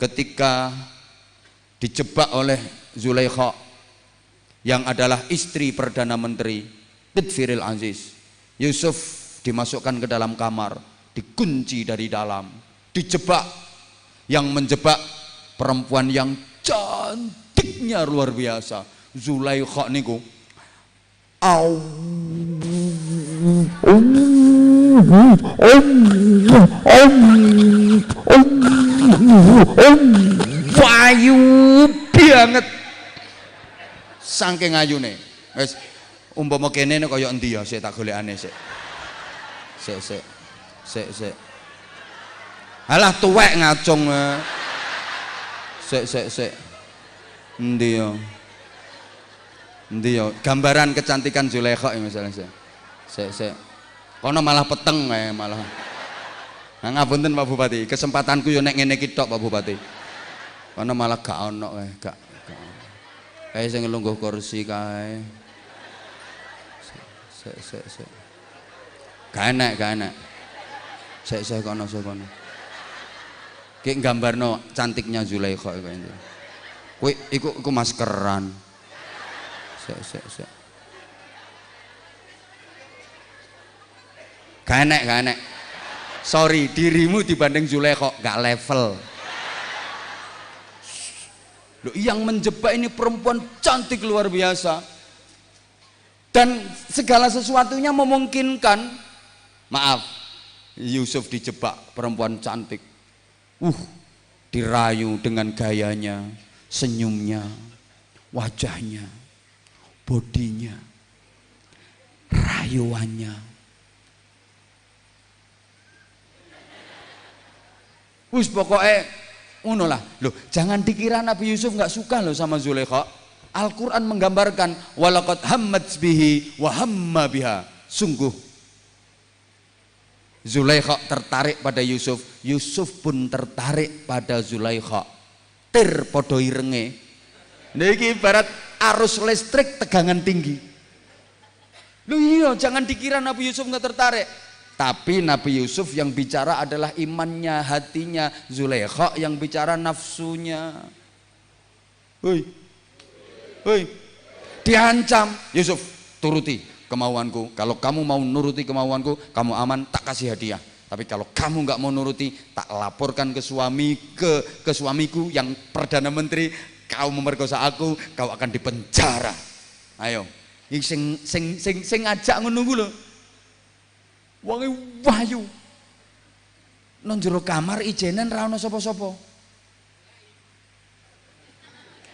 ketika dijebak oleh Zulaikha yang adalah istri Perdana Menteri Qidfiril Aziz. Yusuf dimasukkan ke dalam kamar, dikunci dari dalam, dijebak. Yang menjebak perempuan yang cantiknya luar biasa. Zulaikha niku payu banget saking ayune. Wis umpama kene kaya endi ya, sik tak golekane sik. Sik. Alah tuwek ngacung. Sik. Endi ya? Gambaran kecantikan Zulaikha misalnya. Sik. Kono malah peteng malah. Nah, ngapunten Pak Bupati, kesempatanku yo nek ngene iki tok Pak Bupati. Kono malah gak ono gak. Kae sing lungguh kursi kae. Sik. Gak enak. Saya kono. Ki gambarno cantiknya Zulaikha iku ente. Kowe iku maskeran. Sek. Gak enak. Sorry, dirimu dibanding Zulaikha gak level. Loh, yang menjebak ini perempuan cantik luar biasa. Dan segala sesuatunya memungkinkan. Maaf, Yusuf dijebak perempuan cantik. Dirayu dengan gayanya, senyumnya, wajahnya, bodinya, rayuannya. Pokoknya ngono lah. Loh, jangan dikira Nabi Yusuf nggak suka loh sama Zulaikha. Al-Quran menggambarkan walaqad hammat bihi wa hamma biha. Sungguh Zulaikha tertarik pada Yusuf, Yusuf pun tertarik pada Zulaikha. Tir podo irenge. Niki ibarat arus listrik tegangan tinggi. Loh iya, jangan dikira Nabi Yusuf nggak tertarik. Tapi Nabi Yusuf yang bicara adalah imannya, hatinya. Zulaikha yang bicara nafsunya. Hoi. Diancam, Yusuf turuti kemauanku. Kalau kamu mau nuruti kemauanku, kamu aman, tak kasih hadiah. Tapi kalau kamu nggak mau nuruti, tak laporkan ke suamiku yang perdana menteri. Kau memerkosa aku, kau akan dipenjara. Ayo, sing ngajak ngono ku lho. Wong wahyu. Nang jero kamar ijenan ra ono sapa-sapa.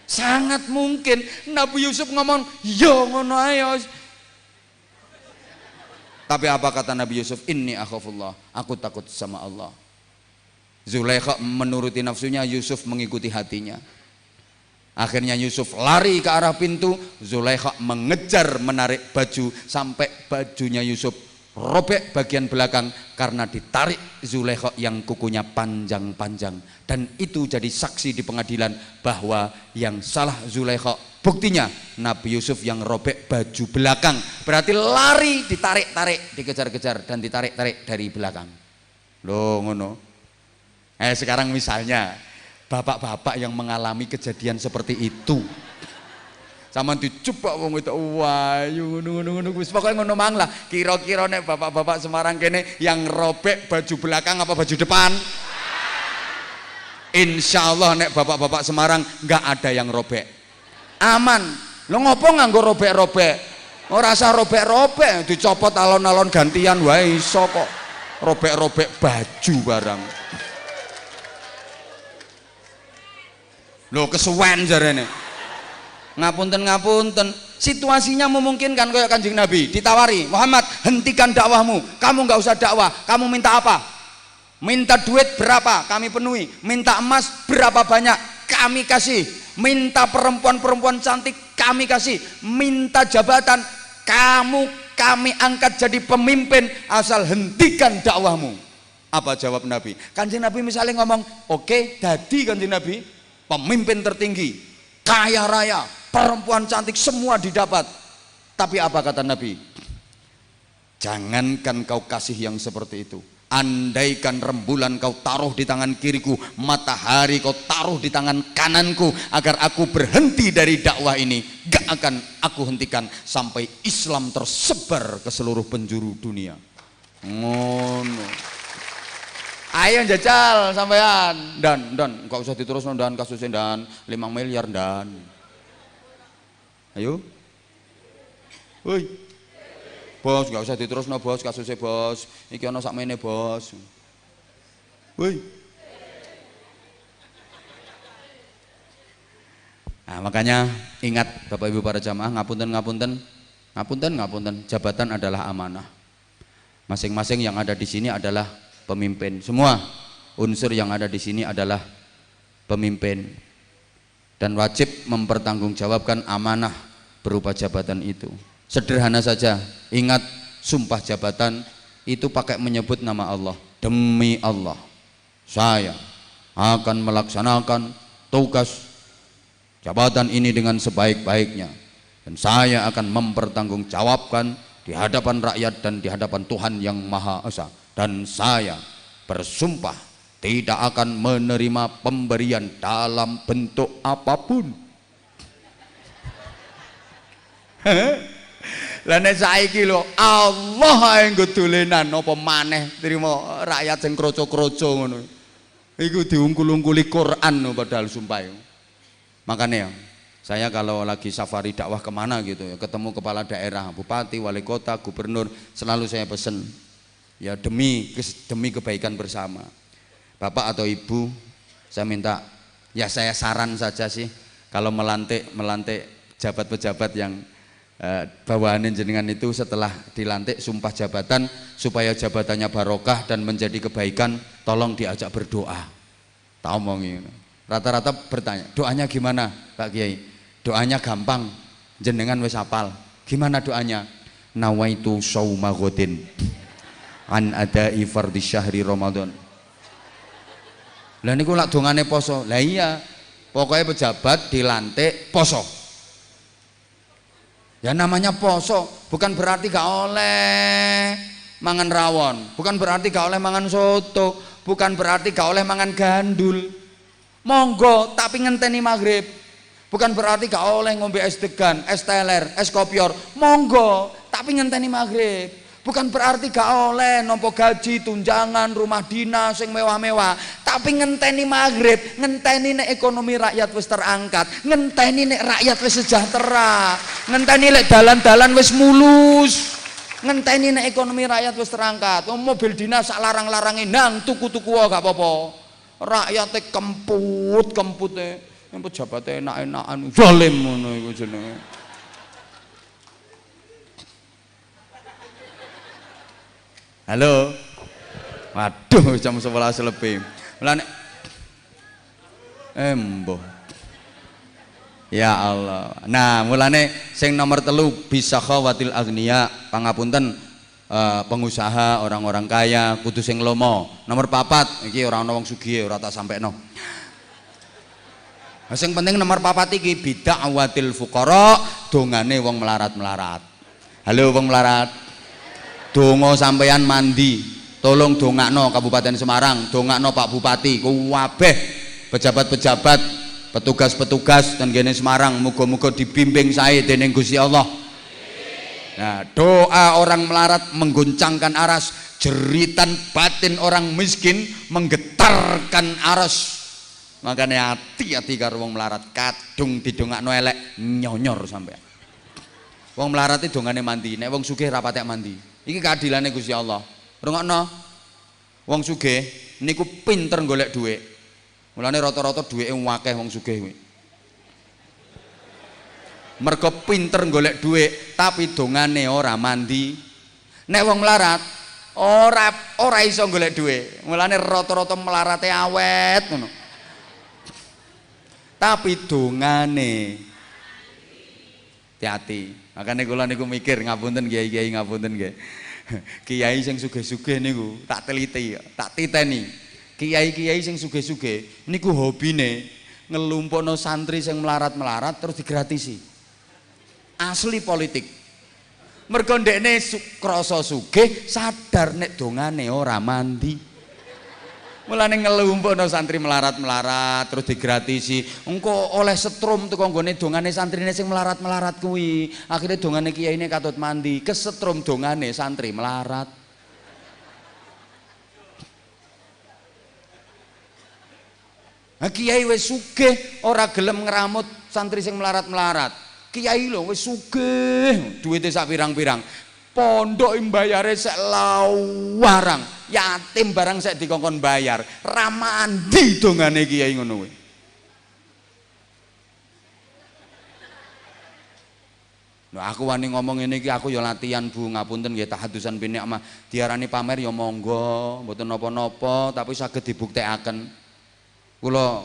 Sangat mungkin Nabi Yusuf ngomong, "Yo ngono ae." Tapi apa kata Nabi Yusuf? Inni akhafullah, aku takut sama Allah. Zulaikha menuruti nafsunya, Yusuf mengikuti hatinya. Akhirnya Yusuf lari ke arah pintu, Zulaikha mengejar menarik baju sampai bajunya Yusuf robek bagian belakang karena ditarik Zulaikha yang kukunya panjang-panjang. Dan itu jadi saksi di pengadilan bahwa yang salah Zulaikha. Buktinya Nabi Yusuf yang robek baju belakang, berarti lari ditarik-tarik, dikejar-kejar dan ditarik-tarik dari belakang. Loh ngono. Sekarang misalnya bapak-bapak yang mengalami kejadian seperti itu, sama dicoba wong itu wayu ngono wis pokoke ngono mang lah. Kira-kira nek bapak-bapak Semarang kene yang robek baju belakang apa baju depan? Insyaallah nek bapak-bapak Semarang enggak ada yang robek. Aman. Lo ngopo nganggo robek-robek? Ora usah robek-robek, dicopot alon-alon gantian wae iso kok. Robek-robek baju barang. Lho kesuwen jarene. Ngapunten, situasinya memungkinkan kayak Kanjeng Nabi ditawari, Muhammad hentikan dakwahmu, kamu nggak usah dakwah, kamu minta apa? Minta duit berapa? Kami penuhi. Minta emas berapa banyak? Kami kasih. Minta perempuan-perempuan cantik, kami kasih. Minta jabatan, kami angkat jadi pemimpin, asal hentikan dakwahmu. Apa jawab Nabi? Kanjeng Nabi misalnya ngomong, oke, dadi Kanjeng Nabi pemimpin tertinggi, kaya raya, perempuan cantik semua didapat. Tapi apa kata Nabi? Jangankan kau kasih yang seperti itu, andaikan rembulan kau taruh di tangan kiriku, matahari kau taruh di tangan kananku, agar aku berhenti dari dakwah ini, gak akan aku hentikan sampai Islam tersebar ke seluruh penjuru dunia. Ngono. Ayo jajal sampean dan gak usah diterus dan kasusnya dan 5 miliar dan. Ayo. Woi. Bos gak usah diterus bos kasusnya bos. Iki ana sakmene bos. Woi. Nah, makanya ingat Bapak Ibu para jamaah, ngapunten, jabatan adalah amanah. Masing-masing yang ada di sini adalah pemimpin. Semua unsur yang ada di sini adalah pemimpin dan wajib mempertanggungjawabkan amanah berupa jabatan itu. Sederhana saja, ingat sumpah jabatan itu pakai menyebut nama Allah. Demi Allah, saya akan melaksanakan tugas jabatan ini dengan sebaik-baiknya dan saya akan mempertanggungjawabkan di hadapan rakyat dan di hadapan Tuhan yang Maha Esa, dan saya bersumpah tidak akan menerima pemberian dalam bentuk apapun. Lah nek saiki lho Allah yang dolenan apa maneh trimo rakyat sing kroco-kroco ngono. Iku diungkul-ungkuli Quran no, padahal sumpah. Makanya saya kalau lagi safari dakwah kemana gitu ya, ketemu kepala daerah, bupati, wali kota, gubernur, selalu saya pesen ya demi kebaikan bersama. Bapak atau ibu, saya minta ya, saya saran saja sih kalau melantik pejabat-pejabat yang bawahan jenengan itu setelah dilantik sumpah jabatan supaya jabatannya barokah dan menjadi kebaikan, tolong diajak berdoa. Tak omongin. Rata-rata bertanya, doanya gimana Pak Kiai? Doanya gampang, jenengan wis hafal. Gimana doanya? Nawaitu shauma ghadin an adai fardhi syahri Ramadan. Lah niku lak dongane poso. Lah iya, pokoknya pejabat dilantik poso. Ya namanya poso, bukan berarti gak oleh mangan rawon, bukan berarti gak oleh mangan soto, bukan berarti gak oleh mangan gandul. Monggo, tapi ngenteni maghrib. Bukan berarti gak oleh ngombe es degan, es teler, es kopior. Monggo, tapi ngenteni maghrib. Bukan berarti gak oleh nompo gaji, tunjangan, rumah dinas yang mewah-mewah. Tapi ngenteni maghrib, ngenteni nek ekonomi rakyat wis terangkat, ngenteni nek rakyat wis sejahtera, ngenteni nek dalan-dalan wis mulus, ngenteni nek ekonomi rakyat wis terangkat. Mobil dinas sak larang-larange nang tuku-tuku gak apa-apa. Rakyate kemput-kempute, yang pejabatnya enak-enakan, zalim ngono iku jenenge. Halo. Waduh, jam 11 lebih. Mulane embo. Ya Allah. Nah, mulane sing nomor 3 bisa khawatil agniya, pangapunten pengusaha, orang-orang kaya kudu sing lomo. Nomor 4 iki ora ana wong sugih ora tak sampekno. Sing penting nomor 4 iki bid'awatil fuqara, dongane wong melarat-melarat. Halo wong melarat. Donga sampeyan mandi, tolong dongakno Kabupaten Semarang, dongakno Pak Bupati, kabeh pejabat-pejabat, petugas-petugas dan gene Semarang, muga-muga dibimbing sae dening Gusti Allah. Nah, doa orang melarat menggoncangkan aras, jeritan batin orang miskin menggetarkan aras. Makanya hati-hati karo wong melarat, kadung didongakno elek nyonyor sampean. Wong melarat itu dongane mandi, nek wong sugih ra patek mandi. Iki keadilane Gusti Allah. Rungokno. Wong sugih niku pinter golek dhuwit. Mulane rata-rata dhuwite akeh wong sugih kuwi. Mergo pinter golek dhuwit tapi dongane ora mandi. Nek wong melarat ora iso golek dhuwit. Mulane rata-rata melarate awet ngono. Tapi dongane hati-hati. Makanya kula niku mikir, ngapunten kiai-kiai, ngapunten nggih. Kiai sing sugih-sugih niku tak teliti, tak titeni. Kiai-kiai sing sugih-sugih niku hobine ngelumpukno santri sing melarat-melarat terus digratisi. Asli politik. Mergo ndekne krasa sugih, sadar nek dongane ora mandi. Mulane ngelumpukno santri melarat-melarat terus digratisi. Engko oleh setrum teko nggone dongane santrine sing melarat-melarat kuwi. Akhire dongane kiyaine katut mandi, kesetrum dongane santri melarat. Nah, kiai wis sugih ora gelem ngramut santri sing melarat-melarat. Kiai lho wis sugih, duwite sak pirang-pirang. Pondok mbayare sek lawarang, yatim barang sek dikongkon bayar, ra mandi dongane kiai ngono kuwi. Nah, aku wani ngomong ini iki aku ya latihan Bu, ngapunten nggih tahadusan bin nikmah. Diarani pamer ya monggo, mboten napa-napa tapi saged dibuktekaken. Kula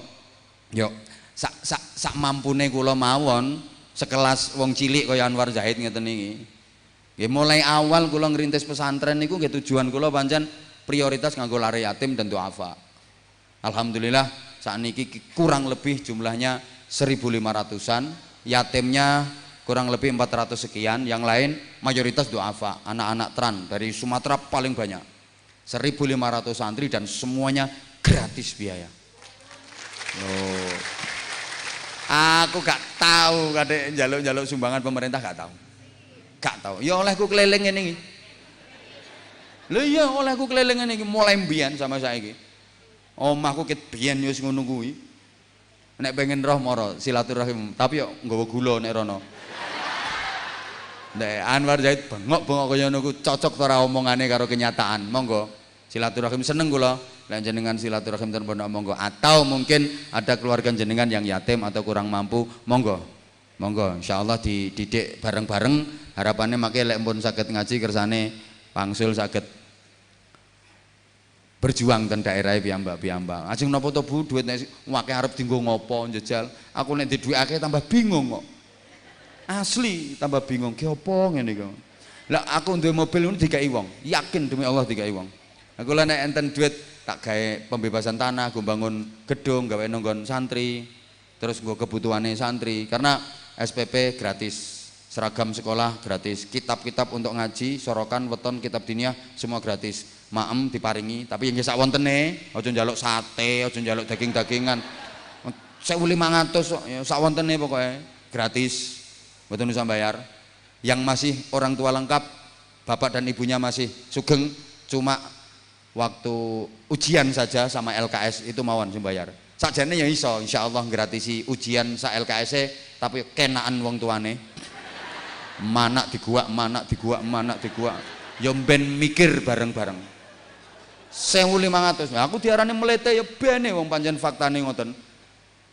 yo sak mampune kula mawon sekelas wong cilik kaya Anwar Zahid ngeten iki. Nggih mulai awal kula ngrintis pesantren niku nggih tujuan kula pancen prioritas nganggo lare yatim dan duafa. Alhamdulillah sakniki kurang lebih jumlahnya 1.500-an, yatimnya kurang lebih 400 sekian, yang lain mayoritas duafa, anak-anak tran dari Sumatera paling banyak. 1.500 santri dan semuanya gratis biaya. Loh. Aku gak tahu kadek njaluk-njaluk sumbangan pemerintah, gak tahu. Gak tahu. Ya olehku keliling ini. Lho iya olehku keliling ini mulai mbiyen sama saiki. Omahku ket biyen wis ngono kuwi. Nek pengen roh moro silaturahim, tapi yo nggawa gula nek rono. Nek Anwar Zaid bengok-bengok kaya ngono ku cocok ta ora omongane karo kenyataan. Monggo silaturahim seneng kula. Lan jenengan silaturahim ten pondok monggo, atau mungkin ada keluarga jenengan yang yatim atau kurang mampu, monggo. Monggo insyaallah dididik bareng-bareng. Harapannya make lek pun saged ngaji kersane wangsul saged berjuang ten daerah piyambak-piyambak. Ajeng napa to Bu, duit nek akeh arep dienggo ngopo njejal. Aku nek duit akeh tambah bingung kok. Asli tambah bingung ki apa ngene iki. Lah aku duwe mobil ngono dikai wong, yakin demi Allah dikai wong. Aku lah nek enten duit tak gawe pembebasan tanah, gue bangun gedung, gawe nonggon santri, terus gue kebutuhannya santri, karena SPP gratis, seragam sekolah gratis, kitab-kitab untuk ngaji, sorokan, weton, kitab diniyah semua gratis, maem diparingi, tapi yang sak wontene, ojo njaluk sate, ojo njaluk daging-dagingan, 1.500 sak wontene pokoknya gratis, betul usah bayar. Yang masih orang tua lengkap, bapak dan ibunya masih sugeng, cuma waktu ujian saja sama LKS itu mawon sing bayar. Sakjane ya iso insyaallah gratisi ujian sa LKS tapi kenaan wong tuane. Manak diguak, manak diguak, manak diguak. Ya ben mikir bareng-bareng. 1.500. Aku diarani melete ya bene wong pancen faktane ngoten.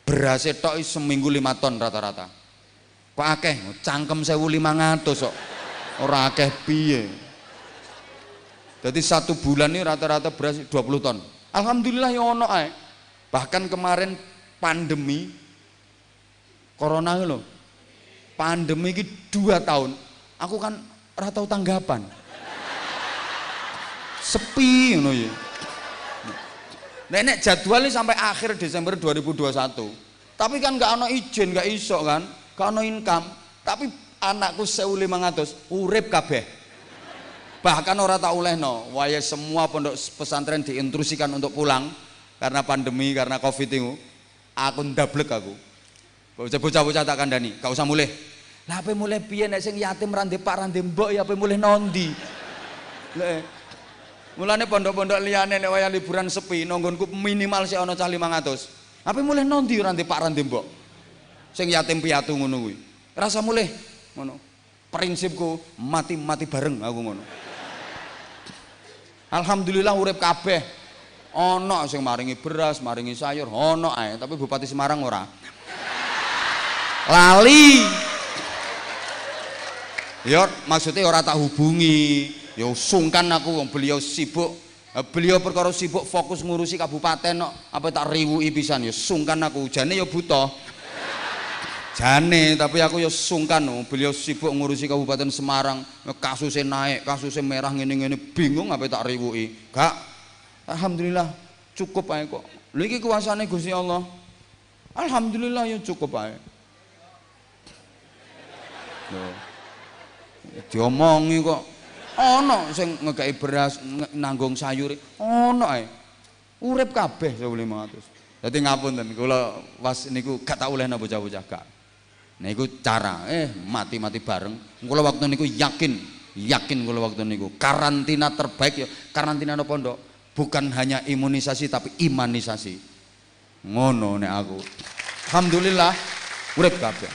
Berase tok seminggu 5 ton rata-rata. Kok akeh? Cangkem 1.500 kok. Ora akeh piye. Jadi 1 bulan ini rata-rata beras 20 ton. Alhamdulillah ya ono ae. Bahkan kemarin pandemi corona lho. Pandemi ini 2 tahun. Aku kan ora tau tanggapan. Sepi ngono ya. Nek jadwalnya sampai akhir Desember 2021. Tapi kan gak ono izin, gak iso kan. Gak ono income. Tapi anakku 1.500 urip kabeh. Bahkan orang tak olehno, waya semua pondok pesantren diintrusikan untuk pulang karena pandemi, karena covid itu. Aku ndablek aku. Bocah-bocah tak kandani, gak usah mulih. Lah ape mulih piye nek sing yatim rande pak rande mbok ya ape mulih nondi. Lek mulane pondok-pondok liyane nek waya liburan sepi, nonggonku minimal sik ana cah 500. Ape mulih nondi rande pak rande mbok. Sing yatim piatu ngono kuwi. Rasa mulih ngono. Prinsipku mati bareng aku ngono. Alhamdulillah urip kabeh. Ono sing maringi beras, maringi sayur, ono ae, tapi Bupati Semarang ora. Lali. Ya maksudnya ora tak hubungi. Ya sungkan aku wong beliau sibuk. Beliau perkara sibuk fokus ngurusi kabupaten kok. Apa tak riwuki pisan ya sungkan aku. Jane ya buta. Jane, tapi aku ya sungkan beliau sibuk ngurusi Kabupaten Semarang, kasusnya naik, kasusnya merah ngene-ngene, bingung apa tak riwuki. Gak, alhamdulillah cukup ae kok. Lha iki kuasane Gusti Allah. Alhamdulillah ya cukup ae. Loh. Diomongi kok ana sing ngekeki beras, nanggung sayur, ana ae. Urip kabeh 1.500. Dadi ngapunten kula was niku gak tak olehna bocah-bocah gak. Nah itu cara, mati bareng. Kalau waktu niku yakin kalau waktu niku karantina terbaik ya karantina no pondok. Bukan hanya imunisasi tapi imanisasi. Ngono nek aku. Alhamdulillah urip kabeh.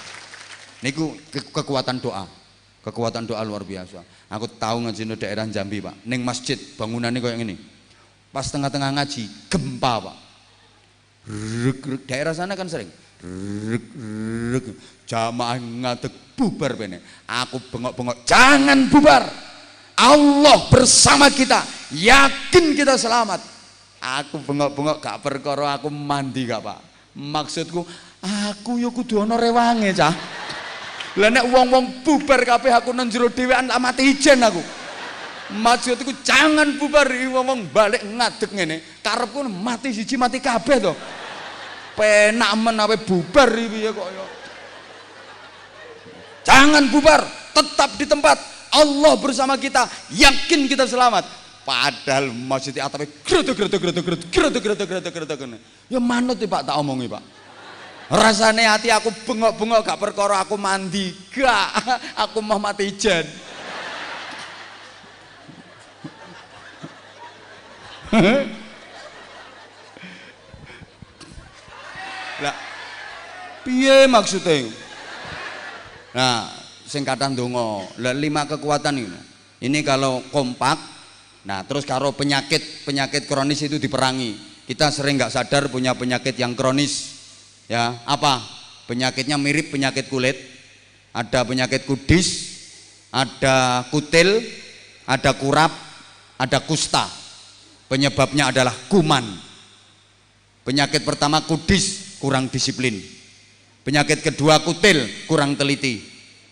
Niku kekuatan doa luar biasa. Aku tahu ngaji di daerah Jambi Pak. Ning masjid bangunannya kayak gini. Pas tengah-tengah ngaji gempa Pak. Daerah sana kan sering. Jamaah ngadeg bubar bene. Aku bengok-bengok, jangan bubar. Allah bersama kita, yakin kita selamat. Aku bengok-bengok gak perkara aku mandi gak Pak. Maksudku aku yo kudu ana rewange cah. Lah nek wong-wong bubar kabeh aku nang jero dhewean tak mati ijen aku. Maksudku jangan bubar wong balik ngadeg ngene. Karepku mati siji mati kabeh to. Penak men ape bubar piye kok ya. Jangan bubar, tetap di tempat. Allah bersama kita, yakin kita selamat. Padahal masjid atapnya gretek. Ya manut Pak tak omongi Pak. Rasane hati aku bengok-bengok gak perkara aku mandi, gak. Aku mau mati jan. Lah piye maksudnya? Nah, sing kathah ndonga. Lah 5 kekuatan ini. Ini kalau kompak, nah terus kalau penyakit kronis itu diperangi. Kita sering nggak sadar punya penyakit yang kronis. Ya, apa? Penyakitnya mirip penyakit kulit. Ada penyakit kudis, ada kutil, ada kurap, ada kusta. Penyebabnya adalah kuman. Penyakit pertama kudis, kurang disiplin. Penyakit kedua kutil, kurang teliti.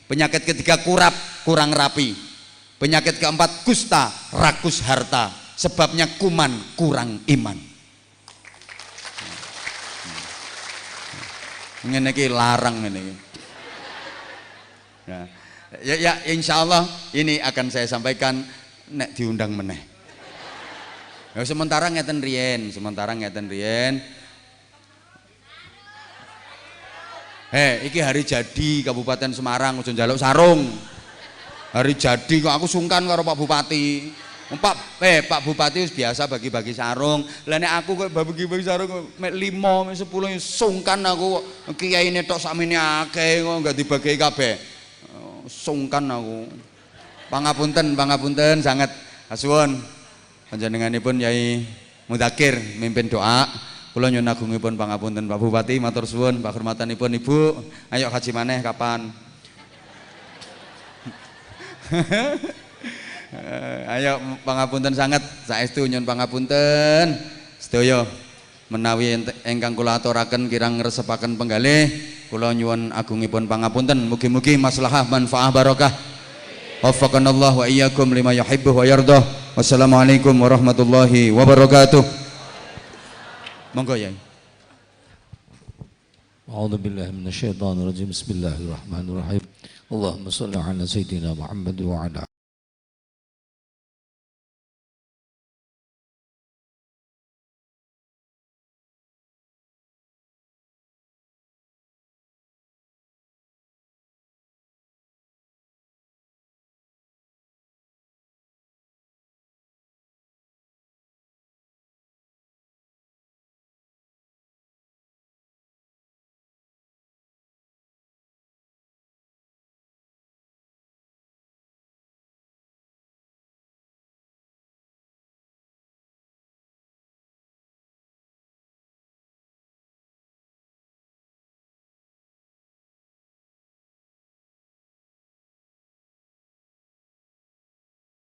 Penyakit ketiga kurap, kurang rapi. Penyakit keempat kusta, rakus harta. Sebabnya kuman, kurang iman. Ngene iki larang ngene iki. Ya insya Allah ini akan saya sampaikan nek diundang meneh. Ya sementara ngeten riyen. Iki hari jadi Kabupaten Semarang, ojo njaluk sarung. Hari jadi kok aku sungkan karo Pak Bupati. Pak Bupati wis biasa bagi-bagi sarung. Lah nek aku kok bagi-bagi sarung mek 5, mek 10 sungkan aku. Kiyaine tok sakmene akeh kok enggak dibagi kabeh. Sungkan aku. Pangapunten sangat asuwun. Panjenenganipun Yai Mudakir mimpin doa. Kula nyuwun agungipun pangapunten Pak Bupati, matur suwun pakurmatanipun Ibu. Ayo haji maneh kapan? Ayo pangapunten sangat saestu nyuwun pangapunten sedaya menawi ingkang kula aturaken kirang ngresepaken penggalih kula nyuwun agungipun pangapunten mugi-mugi maslahah manfaah barokah waffaqanallahu wa iyyakum lima yuhibbu wa yardah. Wassalamualaikum warahmatullahi wabarakatuh. Monggo Yai. A'udzu billahi minasyaitonir rajim. Bismillahirrahmanirrahim. Allahumma shalli ala sayyidina Muhammad wa ala